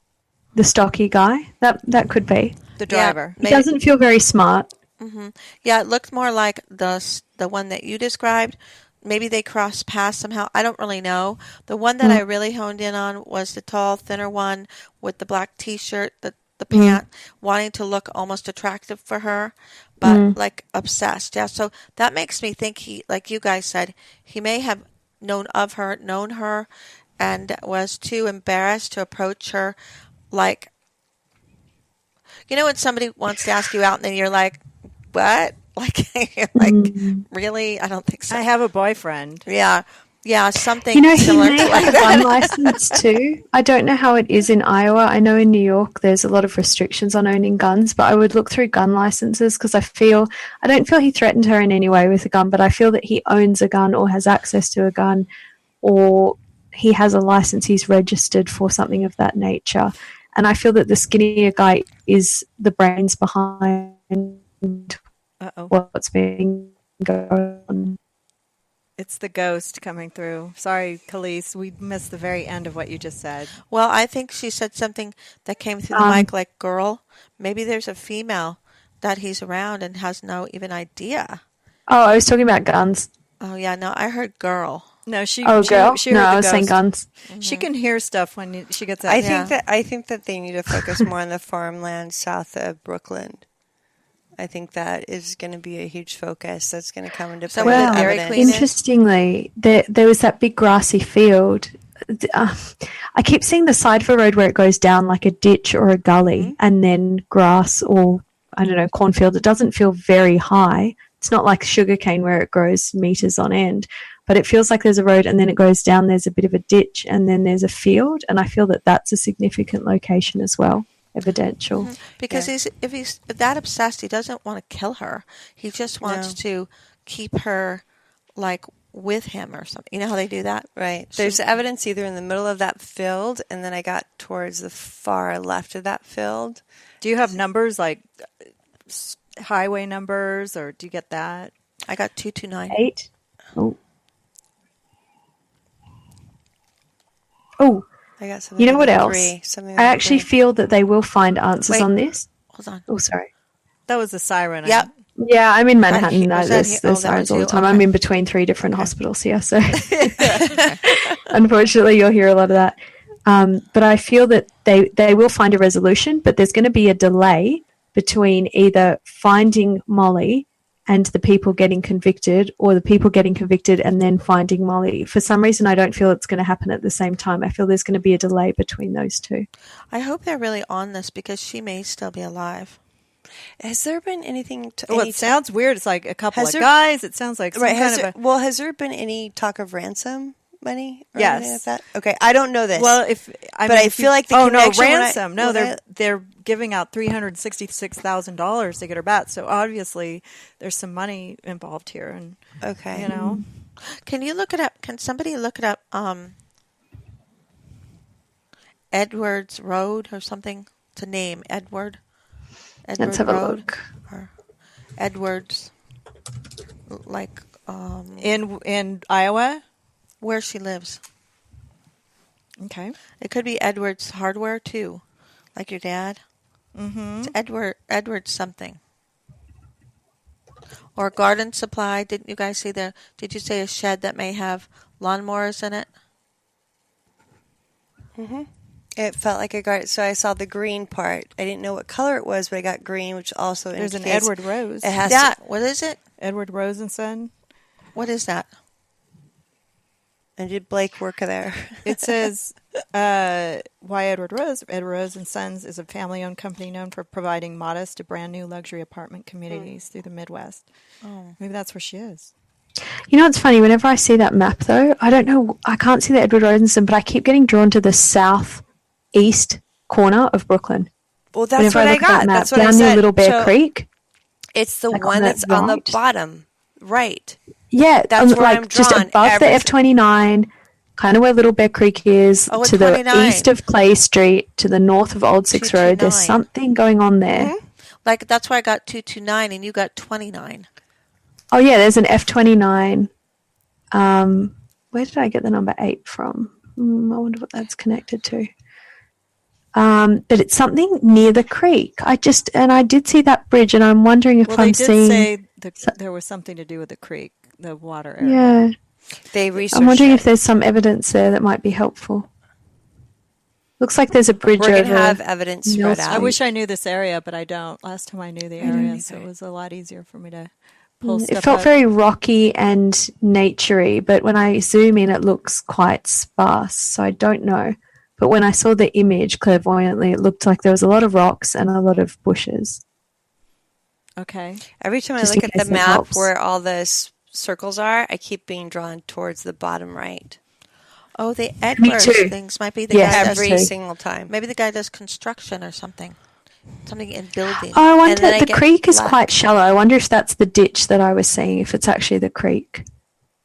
The stocky guy? That could be. The driver. He doesn't feel very smart. Mm-hmm. Yeah, it looked more like the one that you described. Maybe they crossed paths somehow. I don't really know. The one that I really honed in on was the tall, thinner one with the black T-shirt, the pant, wanting to look almost attractive for her, but like obsessed. Yeah, so that makes me think he, like you guys said, he may have known her, and was too embarrassed to approach her. Like, you know when somebody wants to ask you out and then you're like, what? Like, really? I don't think so. I have a boyfriend. Yeah, something he similar may to like have a that. gun license too. I don't know how it is in Iowa. I know in New York there's a lot of restrictions on owning guns, but I would look through gun licenses because I don't feel he threatened her in any way with a gun, but I feel that he owns a gun or has access to a gun, or he has a license, he's registered for something of that nature. And I feel that the skinnier guy is the brains behind what's being going on. It's the ghost coming through. Sorry, Khalees, we missed the very end of what you just said. Well, I think she said something that came through the mic like girl. Maybe there's a female that he's around and has no even idea. Oh, I was talking about guns. Oh, yeah, no, I heard girl. No, she. Oh, girl. She no, heard I the was saying ghost. guns. Mm-hmm. She can hear stuff when she gets out. I think that they need to focus more on the farmland south of Brooklyn. I think that is going to be a huge focus. That's going to come into play. Well, interestingly, there was that big grassy field. I keep seeing the side of a road where it goes down like a ditch or a gully, and then grass or, I don't know, cornfield. It doesn't feel very high. It's not like sugarcane where it grows meters on end, but it feels like there's a road and then it goes down, there's a bit of a ditch, and then there's a field, and I feel that that's a significant location as well. Evidential. Because if he's that obsessed, he doesn't want to kill her. He just wants to keep her like with him or something. You know how they do that? Right. There's evidence either in the middle of that field and then I got towards the far left of that field. Do you have numbers like highway numbers, or do you get that? I got 229. 8. Oh. I got something. You know what else? 3, I actually feel that they will find answers on this. Hold on. Oh, sorry. That was a siren. Yep. Yeah, I'm in Manhattan. Was that There's that sirens was all you? the time. Okay. I'm in between 3 different hospitals here, so unfortunately you'll hear a lot of that. But I feel that they will find a resolution, but there's going to be a delay between either finding Mollie and the people getting convicted, or the people getting convicted and then finding Mollie. For some reason, I don't feel it's going to happen at the same time. I feel there's going to be a delay between those two. I hope they're really on this because she may still be alive. Has there been anything? Well, it sounds weird. It's like a couple of guys. It sounds like some kind of a... Well, has there been any talk of ransom money? Or Yes. anything like that? Okay, I don't know this. Well, I feel like the connection. Ransom. They're giving out $366,000 to get her back. So obviously, there's some money involved here, and okay, Can you look it up? Can somebody look it up? Edwards Road or something. It's a name, Edward. Let's have a look. Or Edwards, like in Iowa, where she lives. Okay. It could be Edwards Hardware too, like your dad. Mm-hmm. It's Edwards something. Or Garden Supply. Didn't you guys see the? Did you say a shed that may have lawnmowers in it? Mm-hmm. It felt like a garden. So I saw the green part. I didn't know what color it was, but I got green, which also There's an indicates Edward Rose. It has What is it? Edward Rose and Son. What is that? And did Blake work there? It says, why Edward Rose? Edward Rose and Sons is a family-owned company known for providing modest to brand-new luxury apartment communities through the Midwest. Oh. Maybe that's where she is. You know, it's funny. Whenever I see that map, though, I don't know. I can't see the Edward Rosenson, but I keep getting drawn to the southeast corner of Brooklyn. Well, that's what I got. That's what I down said. near Little Bear Creek. It's the like one that's on the right. bottom, right? Yeah, that's where I'm just drawn. above the F29, kind of where Little Bear Creek is, to 29. the east of Clay Street, to the north of Old Six Road. There's something going on there. Mm-hmm. Like that's why I got 229 and you got 29. Oh yeah, there's an F29. Where did I get the number 8 from? I wonder what that's connected to. But it's something near the creek. I did see that bridge, and I'm wondering if I'm seeing. They did say there was something to do with the creek, the water area. Yeah, they researched. I'm wondering if there's some evidence there that might be helpful. Looks like there's a bridge over. We're gonna have evidence spread out. I wish I knew this area, but I don't. Last time I knew the area, so it was a lot easier for me to pull stuff It felt up. very rocky and naturey, but when I zoom in, it looks quite sparse. So I don't know. But when I saw the image clairvoyantly, it looked like there was a lot of rocks and a lot of bushes. Okay. Every time I Just look in at the case that map helps. where all the circles are, I keep being drawn towards the bottom right. Oh, the Edwards too. things might be the Yes, guy Every does, single time. maybe the guy does construction or something. Something in building. Oh, I wonder, then I the get creek is black. quite shallow. I wonder if that's the ditch that I was seeing, if it's actually the creek.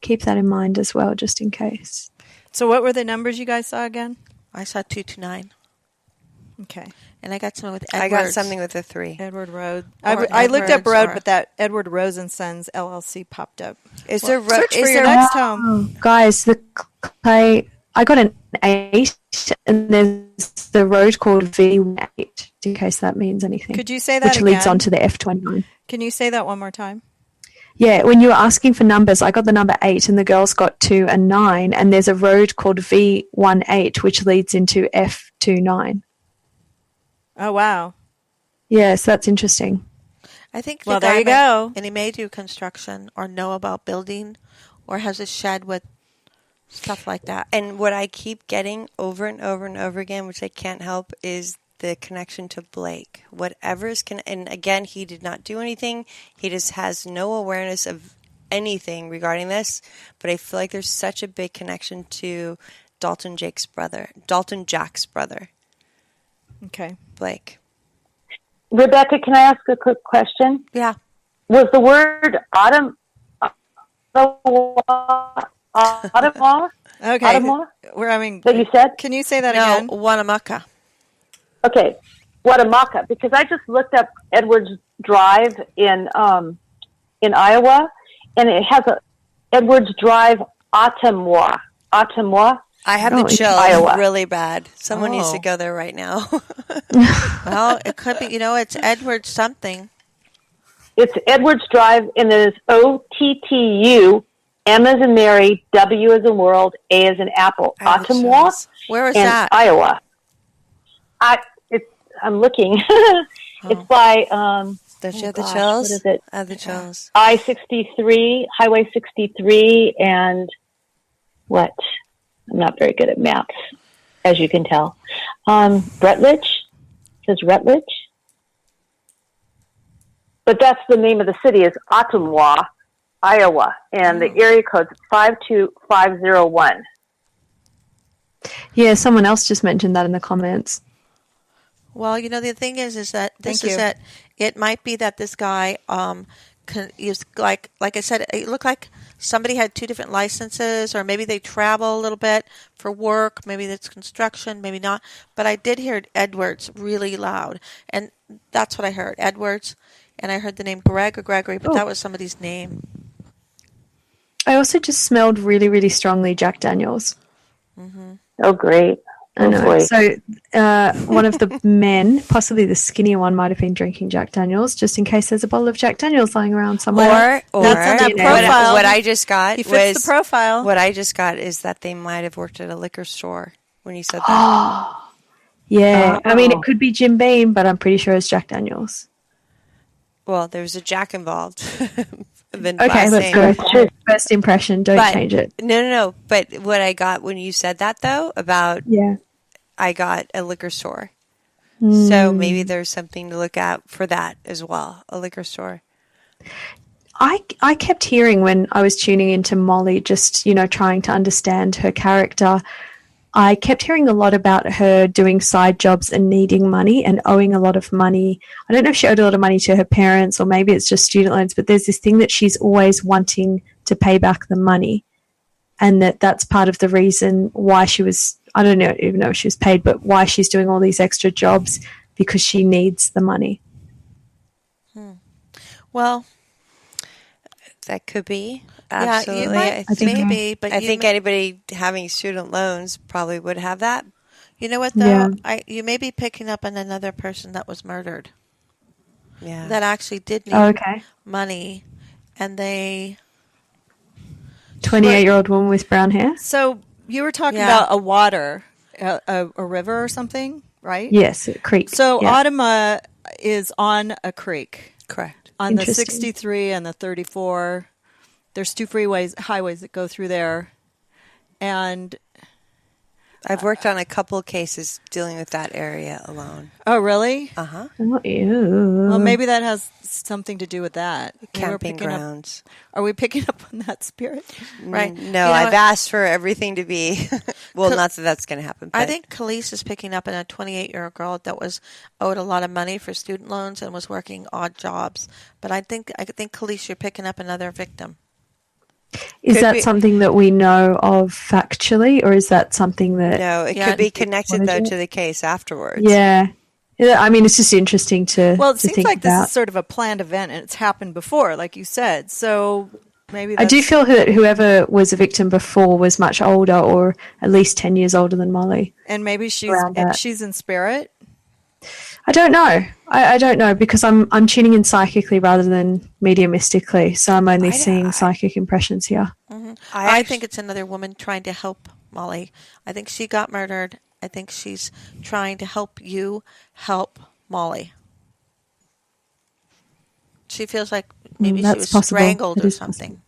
Keep that in mind as well, just in case. So what were the numbers you guys saw again? I saw 229. Okay. And I got something with Edwards. I got something with a 3. Edward Road. Or I looked up Edwards Road, or- but that Edward Rose and Sons LLC popped up. Is there Search for is your there next home. Guys, I got an 8, and there's the road called V8, in case that means anything. Could you say that Which again? leads on to the F29. Can you say that one more time? Yeah, when you were asking for numbers, I got the number 8 and the girls got 2 and 9, and there's a road called V18 which leads into F29. Oh, wow. Yes, that's interesting. I think Well, the there guy you go. And he may do construction or know about building or has a shed with stuff like that. And what I keep getting over and over and over again, which I can't help, is the connection to Blake. Whatever is and again, he did not do anything. He just has no awareness of anything regarding this. But I feel like there's such a big connection to Dalton Jack's brother, Okay. Blake. Rebecca, can I ask a quick question? Yeah. Was the word Ottawa? Okay. Ottawa We're having. that you said? Can you say that No, again? Wanamaca. Okay, Guatemala, because I just looked up Edwards Drive in Iowa, and it has a Edwards Drive Ottumwa. I have Oh, the chills Iowa. really bad. Someone needs to Oh. go there right now. Well, it could be, it's Edward something. It's Edwards Drive, and it is OTTU, M as in Mary, W as in world, A as in apple, Ottumwa, Where is and that? Iowa. I'm looking. It's by Don't you have the gosh, chills? what is it? I have the chills. I-63, Highway 63, and what? I'm not very good at maps, as you can tell. Rutledge. It says Rutledge. But that's the name of the city, is Ottumwa, Iowa, and the area code's 52501. Yeah, someone else just mentioned that in the comments. Well, the thing is that this is it. It might be that this guy is like I said, it looked like somebody had two different licenses, or maybe they travel a little bit for work. Maybe it's construction, maybe not. But I did hear Edwards really loud, and that's what I heard, Edwards. And I heard the name Greg or Gregory, but that was somebody's name. I also just smelled really, really strongly Jack Daniels. Mm-hmm. Oh, great. I know. Boy. So one of the men, possibly the skinnier one, might have been drinking Jack Daniels, just in case there's a bottle of Jack Daniels lying around somewhere. Or That's on that profile. What I just got He fits was the profile. What I just got is that they might have worked at a liquor store when you said that. Yeah. I mean, it could be Jim Beam, but I'm pretty sure it's Jack Daniels. Well, there was a Jack involved. Okay, let's go. First impression, don't change it. No. But what I got when you said that, though, about I got a liquor store. So maybe there's something to look at for that as well, a liquor store. I kept hearing when I was tuning into Mollie, just, trying to understand her character, I kept hearing a lot about her doing side jobs and needing money and owing a lot of money. I don't know if she owed a lot of money to her parents or maybe it's just student loans, but there's this thing that she's always wanting to pay back the money. And that's part of the reason why she was, I don't know, even know if she was paid, but why she's doing all these extra jobs, because she needs the money. Well, that could be. Yeah, Absolutely. I think anybody having student loans probably would have that. You know what, though? Yeah. You may be picking up on another person that was murdered. Yeah. That actually did need money, and they... 28-year-old woman with brown hair? So you were talking about a river or something, right? Yes, a creek. So Ottumwa is on a creek. Correct. On the 63 and the 34. There's two highways that go through there. And I've worked on a couple of cases dealing with that area alone. Oh, really? Uh-huh. Oh, ew. Well, maybe that has something to do with that. Camping grounds. Are we picking up on that spirit? Right. No, I've asked for everything to be... well, not that that's going to happen. But. I think Khalees is picking up on a 28-year-old girl that was owed a lot of money for student loans and was working odd jobs. But I think Khalees, you're picking up another victim. Is that something that we know of factually, or is that something that... No, it could be connected, though, to the case afterwards. Yeah. I mean, it's just interesting to Well, it seems like about. This is sort of a planned event, and it's happened before, like you said. So maybe I do feel that whoever was a victim before was much older, or at least 10 years older than Mollie. And maybe she's in spirit? I don't know. I don't know, because I'm tuning in psychically rather than mediumistically, so I'm only seeing psychic impressions here. Mm-hmm. I think it's another woman trying to help Mollie. I think she got murdered. I think she's trying to help you help Mollie. She feels like maybe she was strangled or something.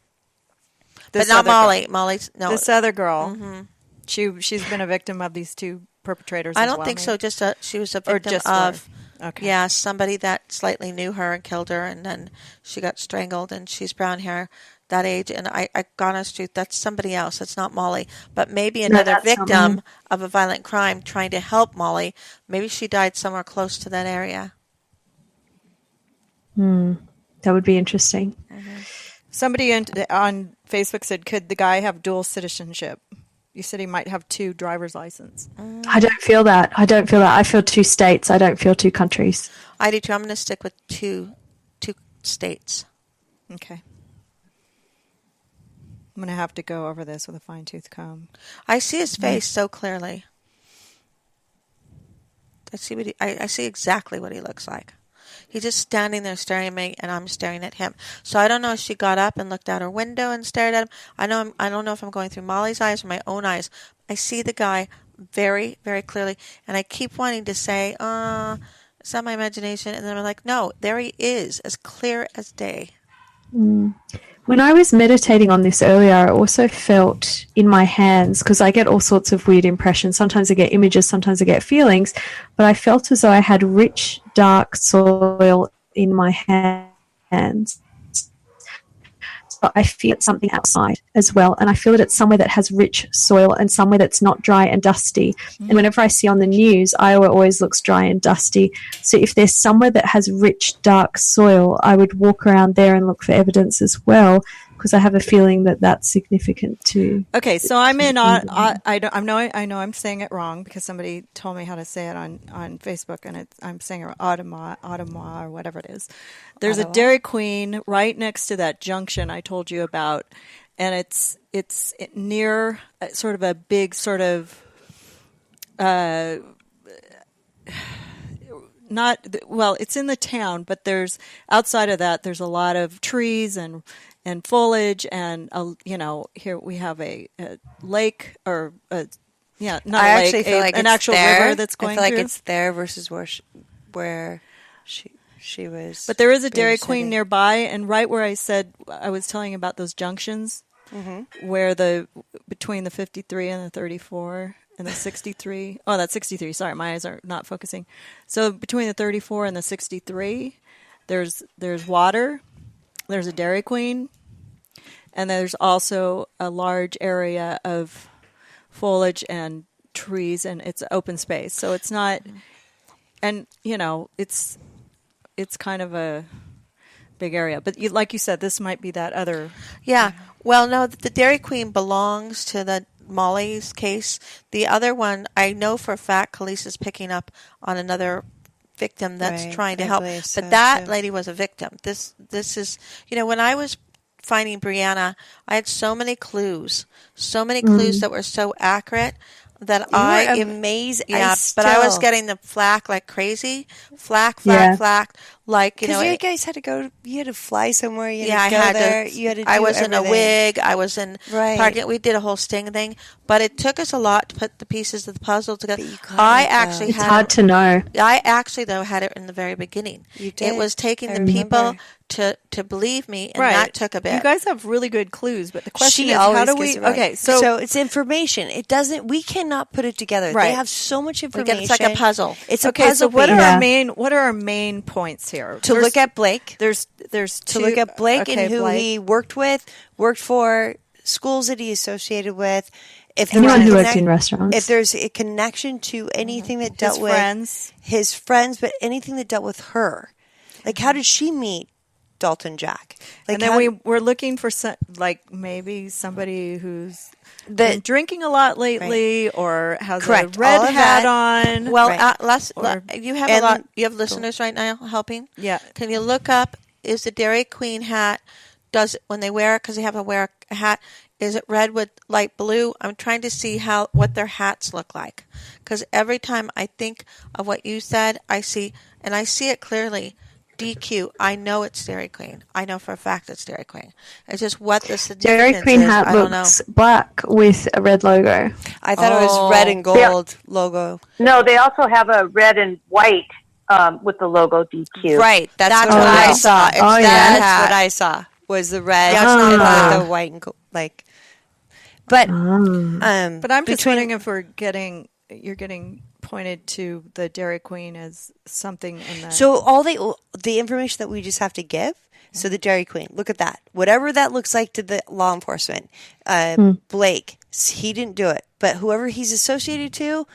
But not Mollie. Mollie's no. This other girl. Mm-hmm. She's been a victim of these two perpetrators. I don't think so. Just she was a victim of somebody that slightly knew her and killed her, and then she got strangled. And she's brown hair, that age. And I honest truth, that's somebody else. That's not Mollie. But maybe another victim of a violent crime trying to help Mollie. Maybe she died somewhere close to that area. That would be interesting. Mm-hmm. Somebody on Facebook said, "Could the guy have dual citizenship?" You said he might have two driver's license. I don't feel that. I feel two states. I don't feel two countries. I do too. I'm going to stick with two states. Okay. I'm going to have to go over this with a fine-tooth comb. I see his face so clearly. I see exactly what he looks like. He's just standing there staring at me, and I'm staring at him. So I don't know if she got up and looked out her window and stared at him. I don't know if I'm going through Mollie's eyes or my own eyes. I see the guy very, very clearly, and I keep wanting to say, is that my imagination? And then I'm like, no, there he is, as clear as day. When I was meditating on this earlier, I also felt in my hands, because I get all sorts of weird impressions. Sometimes I get images, sometimes I get feelings, but I felt as though I had rich, dark soil in my hands. But I feel it's something outside as well, and I feel that it's somewhere that has rich soil and somewhere that's not dry and dusty. And whenever I see on the news, Iowa always looks dry and dusty. So if there's somewhere that has rich, dark soil, I would walk around there and look for evidence as well, because I have a feeling that that's significant too. Okay, so I'm in. I know I'm saying it wrong because somebody told me how to say it on Facebook, and I'm saying it Ottawa, or whatever it is. There's a Dairy Queen right next to that junction I told you about, and it's near sort of a big sort of it's in the town, but there's outside of that there's a lot of trees and foliage, and here we have a lake, or not a lake, actually feel like an it's actual there. river that's going I feel like through. it's there versus where she was. But there is a Dairy Queen nearby, and right where I was telling you about those junctions, where between the 53 and the 34 and the 63. Oh, that's 63. Sorry, my eyes are not focusing. So between the 34 and the 63, there's water. There's a Dairy Queen, and there's also a large area of foliage and trees, and it's open space. So it's not, and it's kind of a big area. But like you said, this might be that other. Yeah. Well, no, the Dairy Queen belongs to the Mollie's case. The other one, I know for a fact, Khalees is picking up on another victim that's trying to help, but that lady was a victim. This is, when I was finding Brianna, I had so many clues that were so accurate that I amazed. Yeah, but I was getting the flack like crazy, flack, like because you guys had to go. You had to fly somewhere. You I had to had go there. to. You had to. Do I was everything. in a wig. I was in Right. We did a whole sting thing, but it took us a lot to put the pieces of the puzzle together. But you got I it, actually It's had hard to know. I actually, though, had it in the very beginning. You did. It was taking I the people remember. to believe me, and Right. that took a bit. You guys have really good clues, but the question She is, always how do gives we? it right. Okay, so it's information. It doesn't. We cannot put it together. Right. They have so much information. It's like a puzzle. It's a okay. So puzzle. what piece. are our main points here? To look at Blake? There's To two, look at Blake okay, and who Blake. he worked for, schools that he associated with. If Anyone there's a who worked connect- in restaurants. If there's a connection to anything that dealt His with friends. his friends, but anything that dealt with her, like how did she meet Dalton Jack? Like And then we're looking for maybe somebody who's The- been drinking a lot lately, or has Correct. a red All of hat that. on. Well, Or- you have and- a lot. You have listeners right now helping. Yeah. Can you look up? Is the Dairy Queen hat? Does it, when they wear it, because they have to wear a hat? Is it red with light blue? I'm trying to see what their hats look like, because every time I think of what you said, I see it clearly. DQ. I know it's Dairy Queen. I know for a fact it's Dairy Queen. It's just what the significance Dairy Queen is. hat I don't know. looks black with a red logo. I thought it was red and gold logo. No, they also have a red and white with the logo DQ. Right. That's what what I I saw. saw. Oh, yeah. That's what I saw. Was the red Yeah, it's and not the white and gold, like. But But I'm just between- wondering if you're getting pointed to the Dairy Queen as something in that. So the information that we just have to give. So the Dairy Queen, look at that. Whatever that looks like to the law enforcement, Blake, he didn't do it, but whoever he's associated to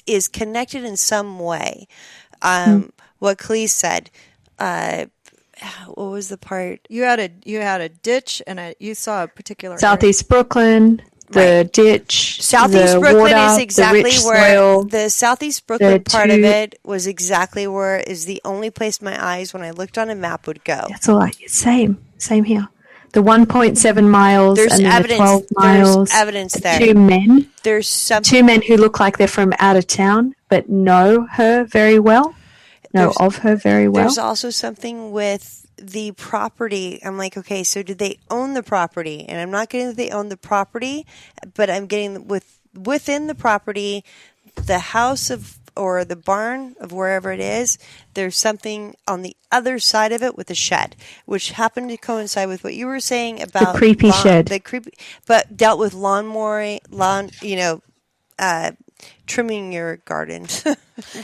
is connected in some way. What Khalees said. What was the part? you had a ditch, and you saw a particular Southeast Brooklyn, the ditch, Southeast the Brooklyn water, is exactly the rich where soil. the Southeast Brooklyn the part of two- it was exactly where is the only place my eyes when I looked on a map would go. That's all. Same here. The 1.7 miles There's and then evidence. the 12 miles. There's evidence there. Two men. There's some. Two men who look like they're from out of town but know her very well. know of her very well. There's also something with the property. I'm like, okay, so did they own the property? And I'm not getting that they own the property, but I'm getting within the property, the house or the barn of wherever it is, there's something on the other side of it with a shed, which happened to coincide with what you were saying about the creepy shed. But dealt with trimming your garden.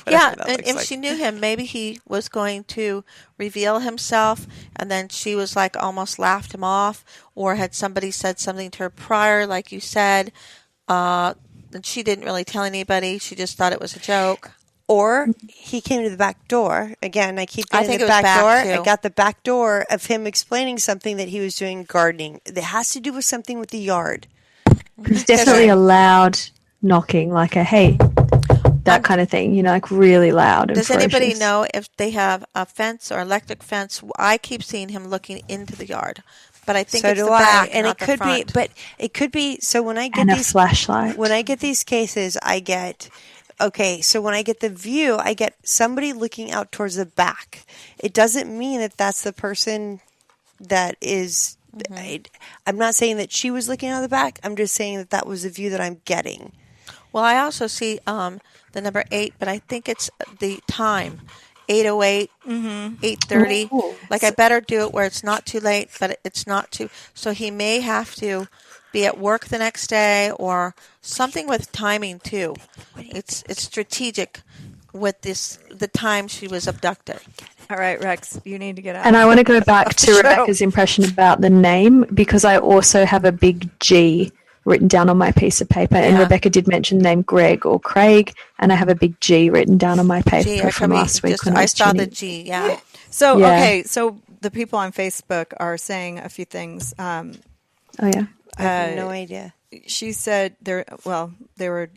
Yeah, and if she knew him, maybe he was going to reveal himself, and then she was like almost laughed him off, or had somebody said something to her prior, like you said, and she didn't really tell anybody. She just thought it was a joke. Or he came to the back door. Again, I keep getting the back door. Too. I got the back door of him explaining something that he was doing gardening. That has to do with something with the yard. It's definitely a loud knocking, like a hey, that kind of thing, like really loud and Does ferocious. anybody know if they have a fence or electric fence? I keep seeing him looking into the yard, but I think so it's do the back, and not it could the front. be, but it could be. So when I get and these a flashlight, when I get these cases, I get. Okay, so when I get the view, I get somebody looking out towards the back. It doesn't mean that that's the person that is. Mm-hmm. I'm not saying that she was looking out the back. I'm just saying that that was the view that I'm getting. Well, I also see the number 8, but I think it's the time, 8:08, 8:30. Ooh. Like I better do it where it's not too late, but it's not too. So he may have to be at work the next day or something with timing too. It's strategic with the time she was abducted. All right, Rex, you need to get out. And I want to go back to Rebecca's impression about the name, because I also have a big G written down on my piece of paper, and Rebecca did mention the name Greg or Craig, and I have a big G written down on my paper from last week. I saw the G, yeah. So, okay, so the people on Facebook are saying a few things. Oh, yeah. I have no idea. She said they were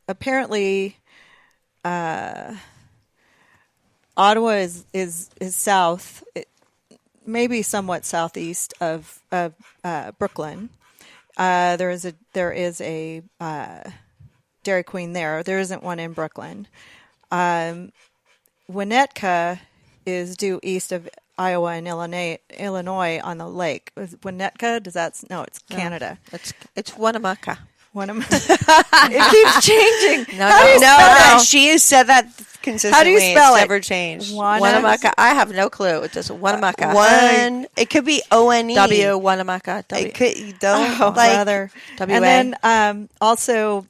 apparently Ottawa is south, maybe somewhat southeast of Brooklyn. There is a Dairy Queen there. There isn't one in Brooklyn. Winnetka is due east of Iowa and Illinois on the lake. Is Winnetka? No, it's Canada. It's Winnemucca. It keeps changing. No, she has said that consistently. How do you spell it's it? Never changed. Winnemucca. I have no clue. It's just Winnemucca. It could be ONE. Winnemucca. It could. You don't brother. WA. And then also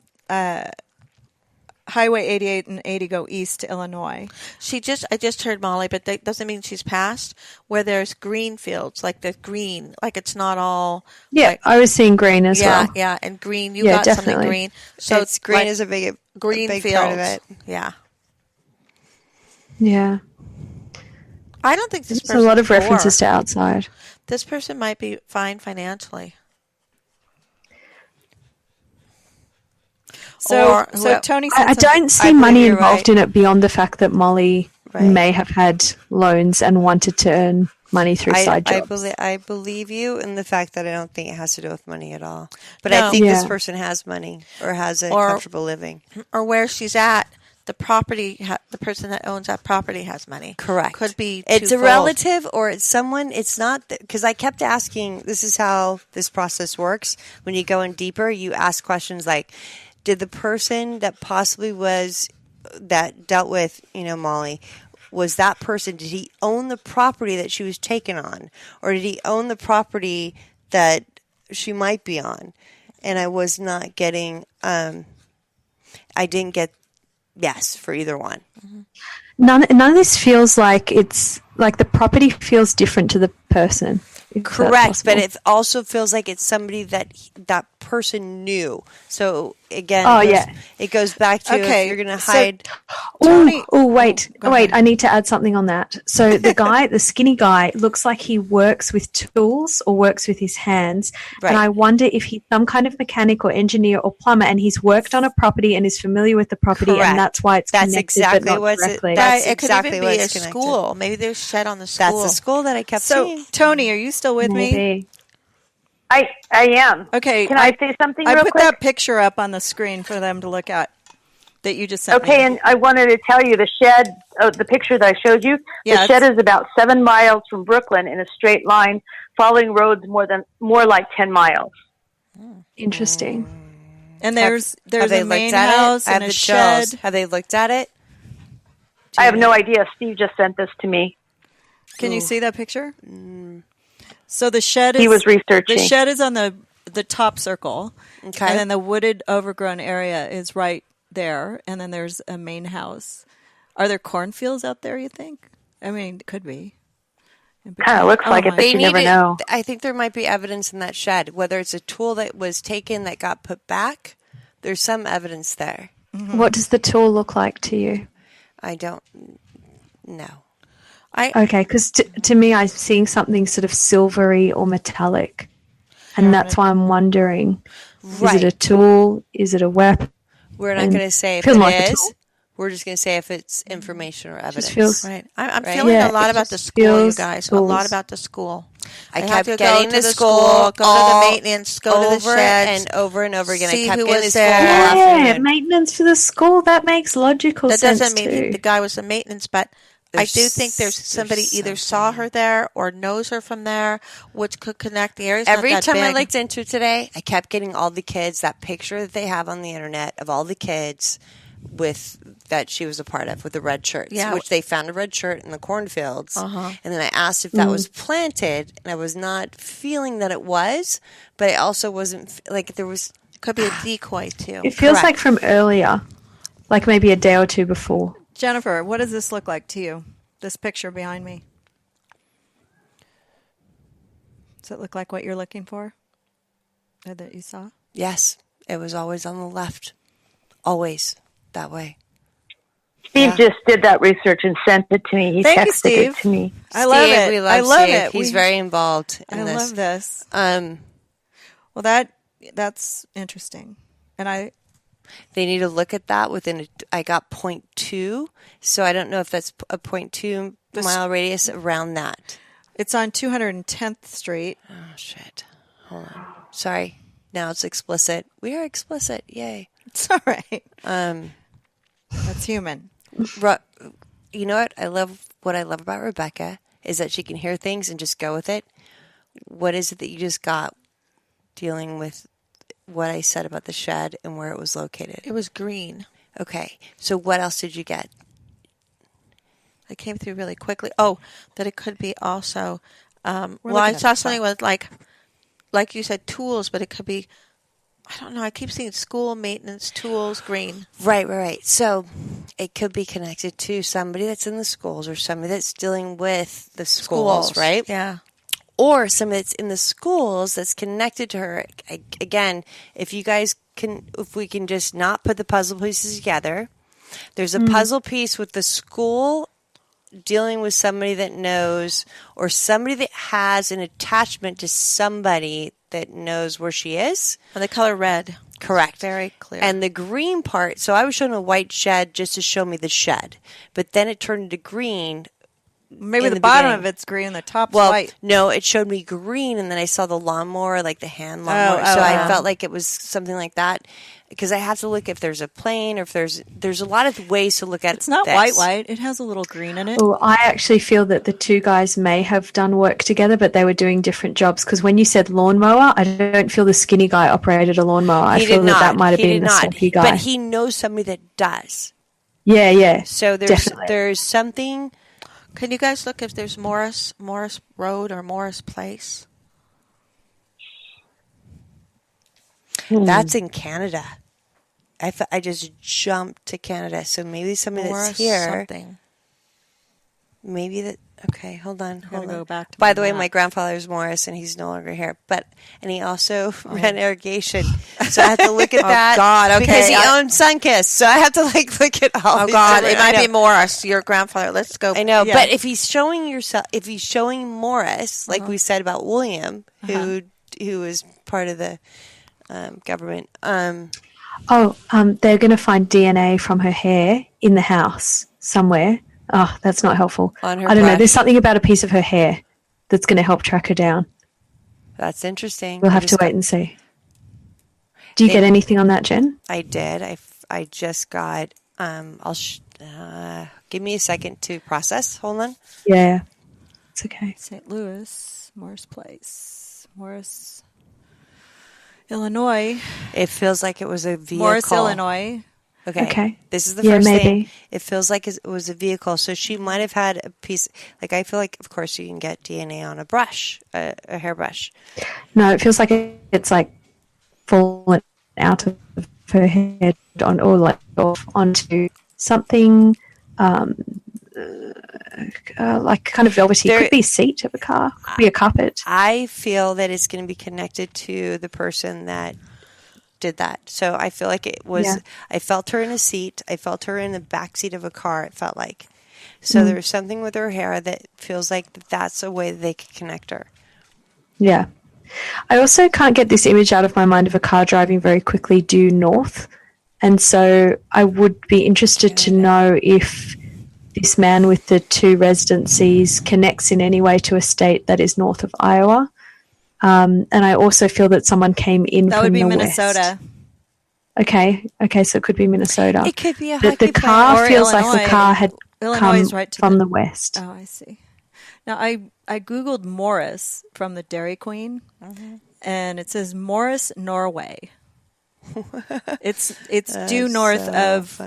Highway 88 and 80 go east to Illinois. I just heard Mollie, but that doesn't mean she's passed, where there's green fields, like the green, like it's not all. Yeah, like, I was seeing green as well. Yeah, and green. You got definitely. something green. So it's green is a big fields. part of it. Yeah. Yeah. I don't think this There's a lot of references to outside. This person might be fine financially. So Tony said I don't see money involved in it beyond the fact that Mollie Right. may have had loans and wanted to earn money through side jobs. I believe you in the fact that I don't think it has to do with money at all. But No. I think this person has money or has a comfortable living. Or where she's at, the property, the person that owns that property has money. Correct. Could be It's a twofold. relative or it's someone. It's not because I kept asking. This is how this process works. When you go in deeper, you ask questions like, "Did the person that possibly that dealt with Mollie, was that person? Did he own the property that she was taken on, or did he own the property that she might be on?" And I was not getting. I didn't get yes for either one. None of this feels like it's like the property feels different to the person. Correct, but it also feels like it's somebody that person knew. So again, it goes back to if you're going to hide. Wait! I need to add something on that. So the guy, the skinny guy, looks like he works with tools or works with his hands, and I wonder if he's some kind of mechanic or engineer or plumber, and he's worked on a property and is familiar with the property, and that's why it's connected. Exactly but not directly. It could even be a school. Maybe there's shed on the school. That's the school that I kept seeing. Tony, are you still with me? I am. Okay. Can I say something I real put quick? that picture up on the screen for them to look at. that you just sent me. Okay, and I wanted to tell you the shed, the picture that I showed you, Yeah, the shed is about 7 miles from Brooklyn in a straight line, following roads more like 10 miles. Interesting. And there's have they a main looked at house it? I and have a the shed. chills. Have they looked at it? I have no idea. Steve just sent this to me. Can you see that picture? So the shed is... He was researching. The shed is on the top circle. Okay. And then the wooded, overgrown area is right there. And then there's a main house. Are there cornfields out there, you think? I mean, it could be. Kind of looks like it, but you never know. I think there might be evidence in that shed, whether it's a tool that was taken that got put back. There's some evidence there. Mm-hmm. What does the tool look like to you? I don't know. Okay, because to me, I'm seeing something sort of silvery or metallic, and that's why I'm wondering: is it a tool? Is it a weapon? We're not going to say if it is. We're just going to say if it's information or evidence. Feels, right. I'm feeling a lot about the school, you guys. A lot about the school. I kept getting to the school, go to the maintenance, go to the sheds, and over again. See I kept who getting was to there. school. Yeah, maintenance for the school. That makes logical sense. That doesn't mean too. the guy was the maintenance, but I do think there's somebody either saw her there or knows her from there, which could connect the areas. Every time I looked into it today, I kept getting all the kids, that picture that they have on the internet of all the kids with that she was a part of with the red shirts, which they found a red shirt in the cornfields. And then I asked if that was planted, and I was not feeling that it was, but I also wasn't like there was. Could be a decoy too. It feels like from earlier, like maybe a day or two before. Jennifer, what does this look like to you? This picture behind me. Does it look like what you're looking for? Or that you saw? Yes, it was always on the left, always that way. Steve just did that research and sent it to me. He Thank you, texted Steve. it to me. I love Steve, it. we love I love Steve. it. He's very involved in I this. love this. Well, that's interesting. And they need to look at that within I got 0.2, so I don't know if that's a 0.2 mile radius around that. It's on 210th Street. Oh, shit. Hold on. Sorry. Now it's explicit. We are explicit. Yay. It's all right. That's human. You know what I love about Rebecca is that she can hear things and just go with it. What is it that you just got dealing with what I said about the shed and where it was located? It was green. Okay. So what else did you get? It came through really quickly. Oh, that it could be also. I saw something with like you said, tools, but it could be. I don't know. I keep seeing school maintenance tools, green. Right. So it could be connected to somebody that's in the schools or somebody that's dealing with the schools, right? Yeah. Or somebody that's in the schools that's connected to her. Again, if we can just not put the puzzle pieces together, there's a puzzle piece with the school dealing with somebody that knows or somebody that has an attachment to somebody that knows where she is. And the color red. Correct. Very clear. And the green part, so I was shown a white shed just to show me the shed, but then it turned into green. Maybe the bottom of it's green and the top's white. No, it showed me green, and then I saw the lawnmower, like the hand lawnmower. I felt like it was something like that. Because I have to look if there's a plane or if there's a lot of ways to look at it. It's not white. It has a little green in it. Oh, I actually feel that the two guys may have done work together, but they were doing different jobs. Because when you said lawnmower, I don't feel the skinny guy operated a lawnmower. I feel that might have been the stocky guy. But he knows somebody that does. Yeah. So there's something. Can you guys look if there's Morris Road or Morris Place? That's in Canada. I just jumped to Canada, so maybe somebody that's here. Something. Maybe that. Okay, hold on. Go back to By the way, my grandfather's Morris, and he's no longer here. And he also ran irrigation, so I have to look at that. Oh God! Okay, because he owned Sunkist, so I have to look at all. Oh God! It might be Morris, your grandfather. Let's go. I know, but if he's showing Morris, like we said about William, who is part of the government. They're going to find DNA from her hair in the house somewhere. Oh, that's not helpful. On her I don't know. breath. There's something about a piece of her hair that's going to help track her down. That's interesting. We'll have to wait and see. Do you get anything on that, Jen? I did. I just got. Give me a second to process. Hold on. Yeah, it's okay. St. Louis, Morris Place, Morris, Illinois. It feels like it was a vehicle. Morris, Illinois. Okay. This is the first maybe. thing. It feels like it was a vehicle. So she might have had a piece. Like, I feel like, of course, you can get DNA on a brush, a hairbrush. No, it feels like it's like fallen out of her head onto something like kind of velvety. It could be a seat of a car. Could be a carpet. I feel that it's going to be connected to the person that did that. So I feel like it was. Yeah. I felt her in a seat. I felt her in the back seat of a car. It felt like. So there was something with her hair that feels like that's a way that they could connect her. Yeah. I also can't get this image out of my mind of a car driving very quickly due north. And so I would be interested to know if this man with the 2 residencies connects in any way to a state that is north of Iowa. And I also feel that someone came in that from would be the Minnesota. West. Okay, so it could be Minnesota. It could be a But the car feels Illinois. like the car had Illinois come right from the west. Oh, I see. Now, I Googled Morris from the Dairy Queen, and it says Morris, Norway. It's due north of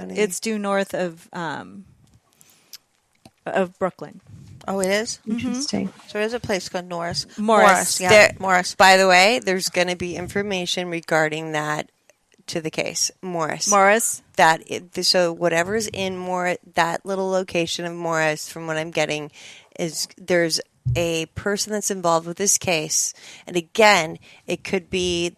Brooklyn. Oh, it is? Interesting. So there's a place called Morris. Morris. Yeah, Morris. By the way, there's going to be information regarding that to the case. Morris. So whatever's in that little location of Morris, from what I'm getting, is there's a person that's involved with this case. And again, it could be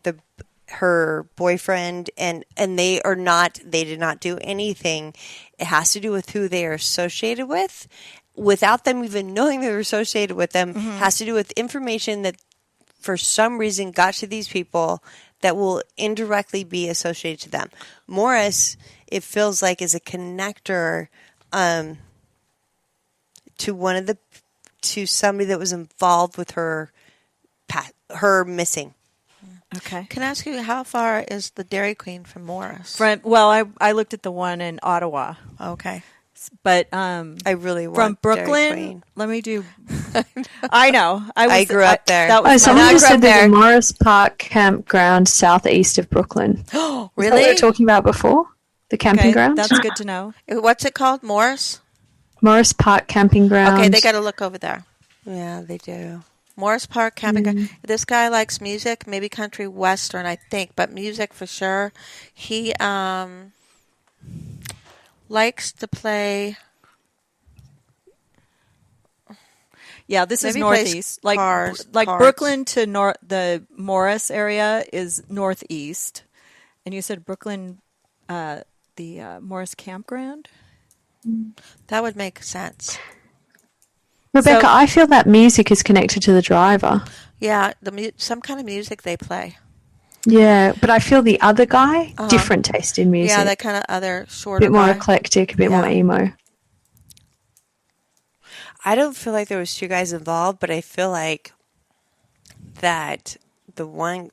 her boyfriend, and they did not do anything. It has to do with who they are associated with. Without them even knowing they were associated with them, has to do with information that for some reason got to these people that will indirectly be associated to them. Morris, it feels like, is a connector to somebody that was involved with her missing. Okay. Can I ask you, how far is the Dairy Queen from Morris? I looked at the one in Ottawa. Okay. But I really want from Brooklyn. Let me do. I know. I grew up there. Someone just said there's a Morris Park campground southeast of Brooklyn. Oh, really? Is that what we were talking about before? The camping ground? That's good to know. What's it called? Morris Park camping ground. Okay, they got to look over there. Yeah, they do. Morris Park camping ground. This guy likes music, maybe country western, I think, but music for sure. He likes to play. Yeah, this is northeast. Cards. Brooklyn to the Morris area is northeast. And you said Brooklyn, the Morris campground? That would make sense. Rebecca, I feel that music is connected to the driver. Yeah, some kind of music they play. Yeah, but I feel the other guy, different taste in music. Yeah, that kind of other shorter a bit more guy. Eclectic, a bit more emo. I don't feel like there was 2 guys involved, but I feel like that the one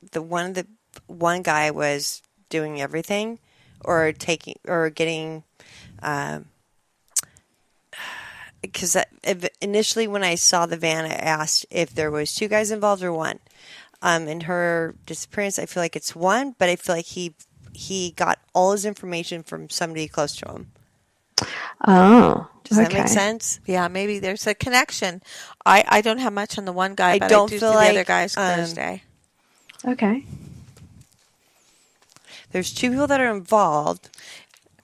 guy was doing everything, or getting. Because initially when I saw the van, I asked if there was 2 guys involved or 1. In her disappearance, I feel like it's 1, but I feel like he got all his information from somebody close to him. Oh, does that make sense? Yeah, maybe there's a connection. I don't have much on the one guy, but don't I do feel see like the other guys Thursday. Okay. There's 2 people that are involved.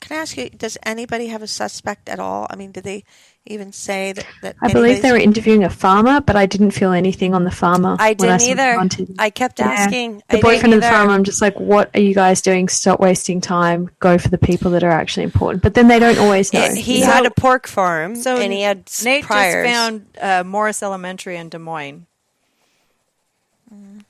Can I ask you, does anybody have a suspect at all? I mean, did they even say that I believe they were interviewing a farmer, but I didn't feel anything on the farmer. I didn't either. I kept asking. The boyfriend of the farmer, I'm just like, what are you guys doing? Stop wasting time. Go for the people that are actually important. But then they don't always know. He had a pork farm, and he had Nate priors. just found Morris Elementary in Des Moines.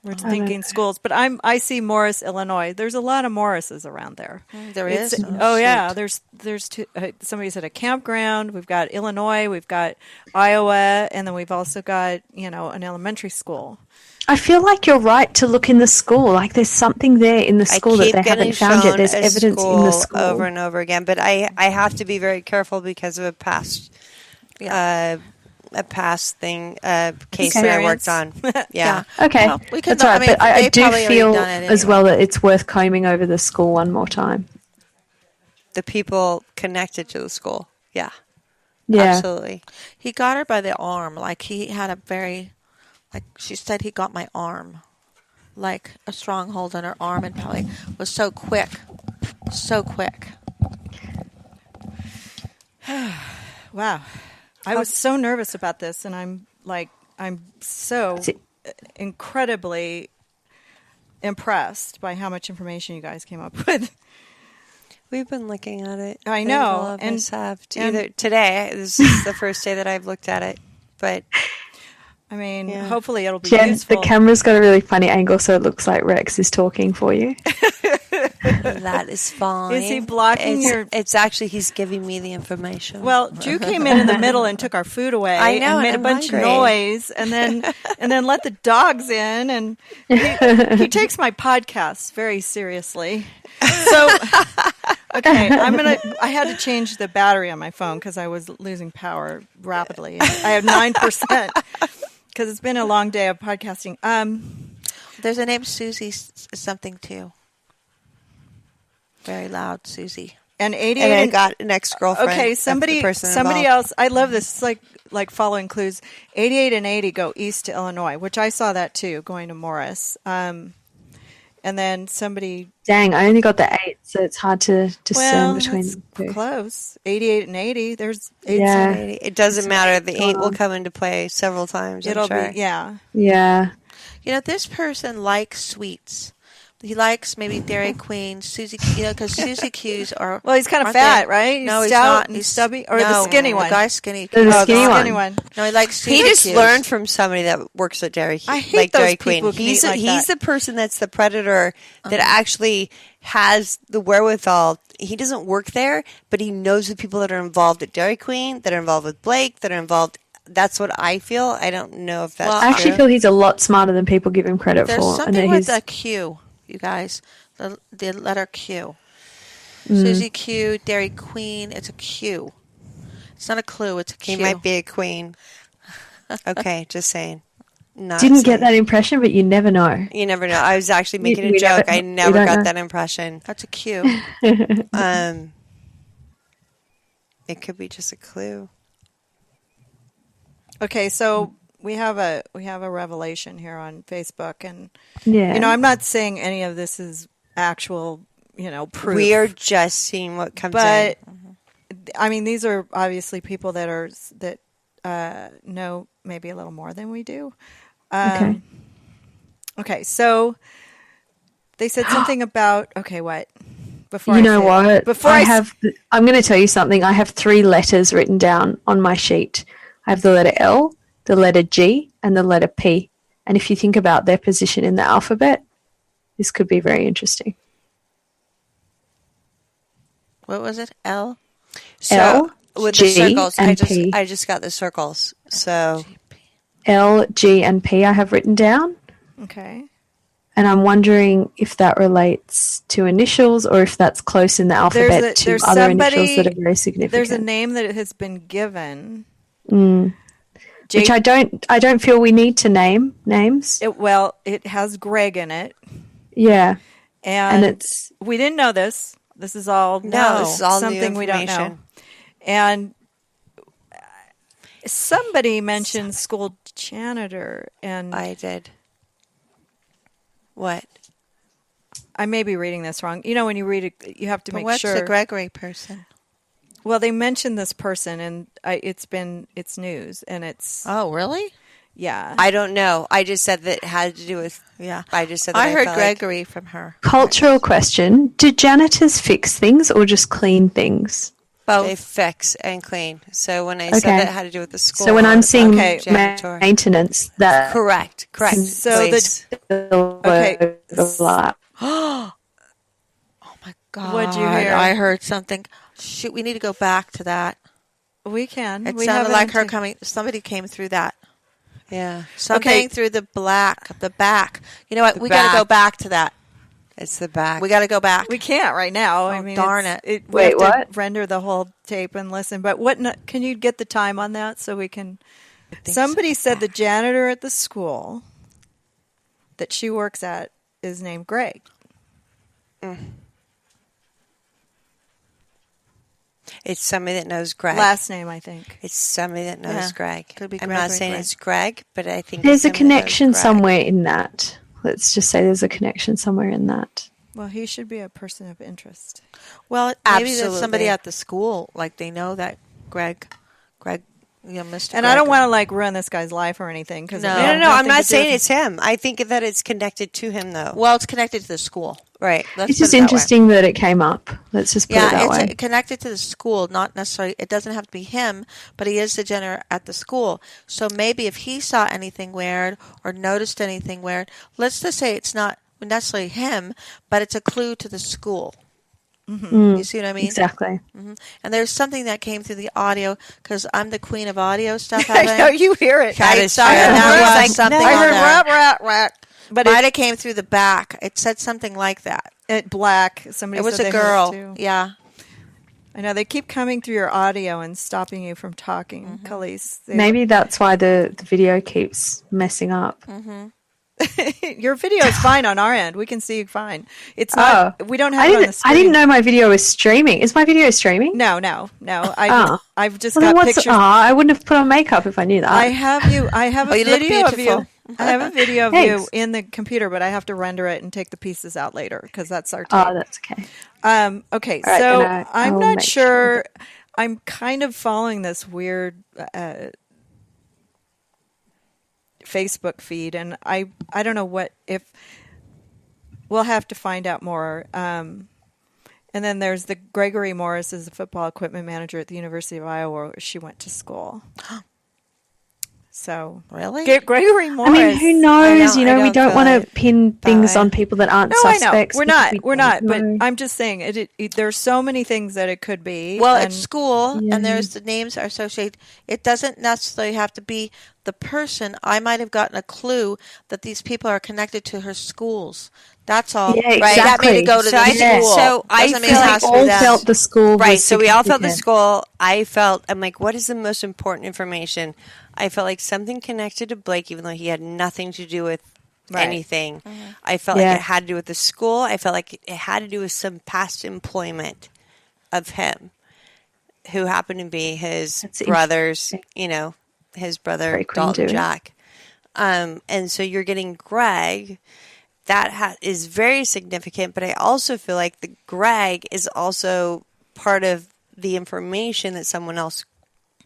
We're thinking schools, but I see Morris, Illinois. There's a lot of Morrises around there. There is. Yeah. There's two. Somebody said a campground. We've got Illinois. We've got Iowa, and then we've also got an elementary school. I feel like you're right to look in the school. Like there's something there in the school that they haven't found yet. There's evidence in the school over and over again. But I have to be very careful because of a past case that I worked on. Yeah. Okay. Well, we could That's all right. But I do feel as anyway. well that it's worth combing over the school one more time. The people connected to the school. Yeah. Yeah. Absolutely. He got her by the arm. Like he had a very, like she said, he got my arm. Like a stronghold on her arm, and probably was so quick. So quick. Wow. I was so nervous about this, and I'm so incredibly impressed by how much information you guys came up with. We've been looking at it. I know. All of us have. Today, this is the first day that I've looked at it. But I mean, hopefully it'll be Jen, useful. the camera's got a really funny angle, so it looks like Rex is talking for you. that is fine. Is he blocking your... It's actually, he's giving me the information. Well, Drew came in the middle and took our food away. I know, and made I'm a bunch hungry. of noise, and then let the dogs in, and he takes my podcasts very seriously. So, okay, I had to change the battery on my phone because I was losing power rapidly. I have 9% because it's been a long day of podcasting. There's a name Susie something too. Very loud, Susie. And 88 and I got an ex-girlfriend. Okay, somebody else. I love this. It's like following clues. 88 and 80 go east to Illinois, which I saw that too, going to Morris. And then somebody... Dang, I only got the 8, so it's hard to discern between the two. Close. 88 and 80. There's 8 Yeah. And 80. It doesn't matter. The 8 will come into play several times. I'm sure. Yeah. Yeah. This person likes sweets. He likes maybe Dairy Queen, Susie, because Susie Q's are... Well, he's kind of fat, right? No, he's stout not. And He's stubby? Or the skinny one? The guy's skinny. The skinny one. No, he likes Susie He just Q's. learned from somebody that works at Dairy Queen. I hate those Dairy people Queen. who eat like He's that. the person that's the predator that actually has the wherewithal. He doesn't work there, but he knows the people that are involved at Dairy Queen, that are involved with Blake, that are involved... That's what I feel. I don't know if that's I actually feel he's a lot smarter than people give him credit There's for. something with a Q, you guys. The letter Q. Susie Q, Dairy Queen. It's a Q. It's not a clue. It's a Q. He might be a queen. Okay, just saying. Didn't get that impression, but you never know. You never know. I was actually making a joke. I never got that impression. That's a Q. It could be just a clue. Okay, so we have a revelation here on Facebook, and Yeah. I'm not saying any of this is actual, proof. We are just seeing what comes in. But I mean, these are obviously people that know maybe a little more than we do. Okay, so they said something about what? Before I'm going to tell you something. I have 3 letters written down on my sheet. I have the letter L, the letter G, and the letter P. And if you think about their position in the alphabet, this could be very interesting. What was it? L? L, with G, the circles, and P. I just got the circles. So L, G, and P I have written down. Okay. And I'm wondering if that relates to initials or if that's close in the alphabet to other initials that are very significant. There's a name that has been given. Which I don't feel we need to name names. It has Greg in it. Yeah. And we didn't know this. This is all this is all something new we don't know. And somebody mentioned school janitor, and I did. What? I may be reading this wrong. When you read it, you have to make what's sure. What's the Gregory person? Well, they mentioned this person, and it's news, and it's... Oh, really? Yeah. I don't know. I just said that it had to do with... Yeah. I just said that I heard felt Gregory from her. Cultural question. Do janitors fix things or just clean things? Both. They fix and clean. So when I said that it had to do with the school. So when I'm seeing janitor. maintenance, that Correct. So Please. Okay. Oh my God. What'd you hear? I heard something. Shoot, we need to go back to that. We can. It we sounded have like her until- coming. Somebody came through that. Yeah. Something through the back. You know what? We got to go back to that. It's the back. We got to go back. We can't right now. Oh, I mean, darn we Wait, have what? to render the whole tape and listen. But can you get the time on that so we can? Somebody said the janitor at the school that she works at is named Greg. It's somebody that knows Greg. Last name, I think. It's somebody that knows Yeah. Greg. Could be I'm Greg not or saying Greg. it's Greg, but I think there's a it's somebody that knows connection Greg. somewhere in that. Let's just say there's a connection somewhere in that. Well, he should be a person of interest. Well, maybe there's Absolutely. somebody at the school, like they know that Greg, Mr. And Greg. I don't want to ruin this guy's life or anything. Cause No. No. I'm not saying it's him. I think that it's connected to him, though. Well, it's connected to the school. Right. Let's It's put just it that way. interesting that it came up. Let's just put it that Yeah, way. it's connected to the school, not necessarily. It doesn't have to be him, but he is the janitor at the school. So maybe if he saw anything weird or noticed anything weird, let's just say it's not necessarily him, but it's a clue to the school. You see what I mean? Exactly. And there's something that came through the audio because I'm the queen of audio stuff. I know you hear it. That I is saw true. that I was was something I on heard there. rat, rat, rat. But Might have came through the back. It said something like that. it black. Somebody It was said a they heard girl. too. Yeah. I know they keep coming through your audio and stopping you from talking, Khalees. Maybe that's why the video keeps messing up. Your video is fine on our end. We can see you fine. It's not. We don't have it on the I screen. didn't know my video was streaming. Is my video streaming? No. I've just Well, then got what's, pictures. I wouldn't have put on makeup if I knew that. I have you. I have a you look video of you. beautiful. I have a video of you Thanks. in the computer, but I have to render it and take the pieces out later because that's our tape. Oh, that's okay. Okay, All right, so then I I'm will not make sure. I'm kind of following this weird Facebook feed, and I don't know what if we'll have to find out more. And then there's the Gregory Morris is the football equipment manager at the University of Iowa, where she went to school. So Really? Gregory Morris. I mean, who knows? I We don't don't feel want like to pin things that. on people that aren't No, I suspects. know. because We're not. don't But know. I'm just saying, there's so many things that it could be. Well, and it's school, Yeah. and there's the names are associated. It doesn't necessarily have to be the person. I might have gotten a clue that these people are connected to her schools. That's all. Yeah, Right? That made exactly. it go to So the I think- school. so I Doesn't mean feel it like has to we be all that. felt the school Right. was So we all felt the significant. school. I'm like, what is the most important information? I felt like something connected to Blake, even though he had nothing to do with anything. I felt Yeah. like it had to do with the school. I felt like it had to do with some past employment of him, who happened to be his That's brother's, interesting. his brother, Very Queen Dalton doing. Jack. And so you're getting Greg. That is very significant, but I also feel like the Greg is also part of the information that someone else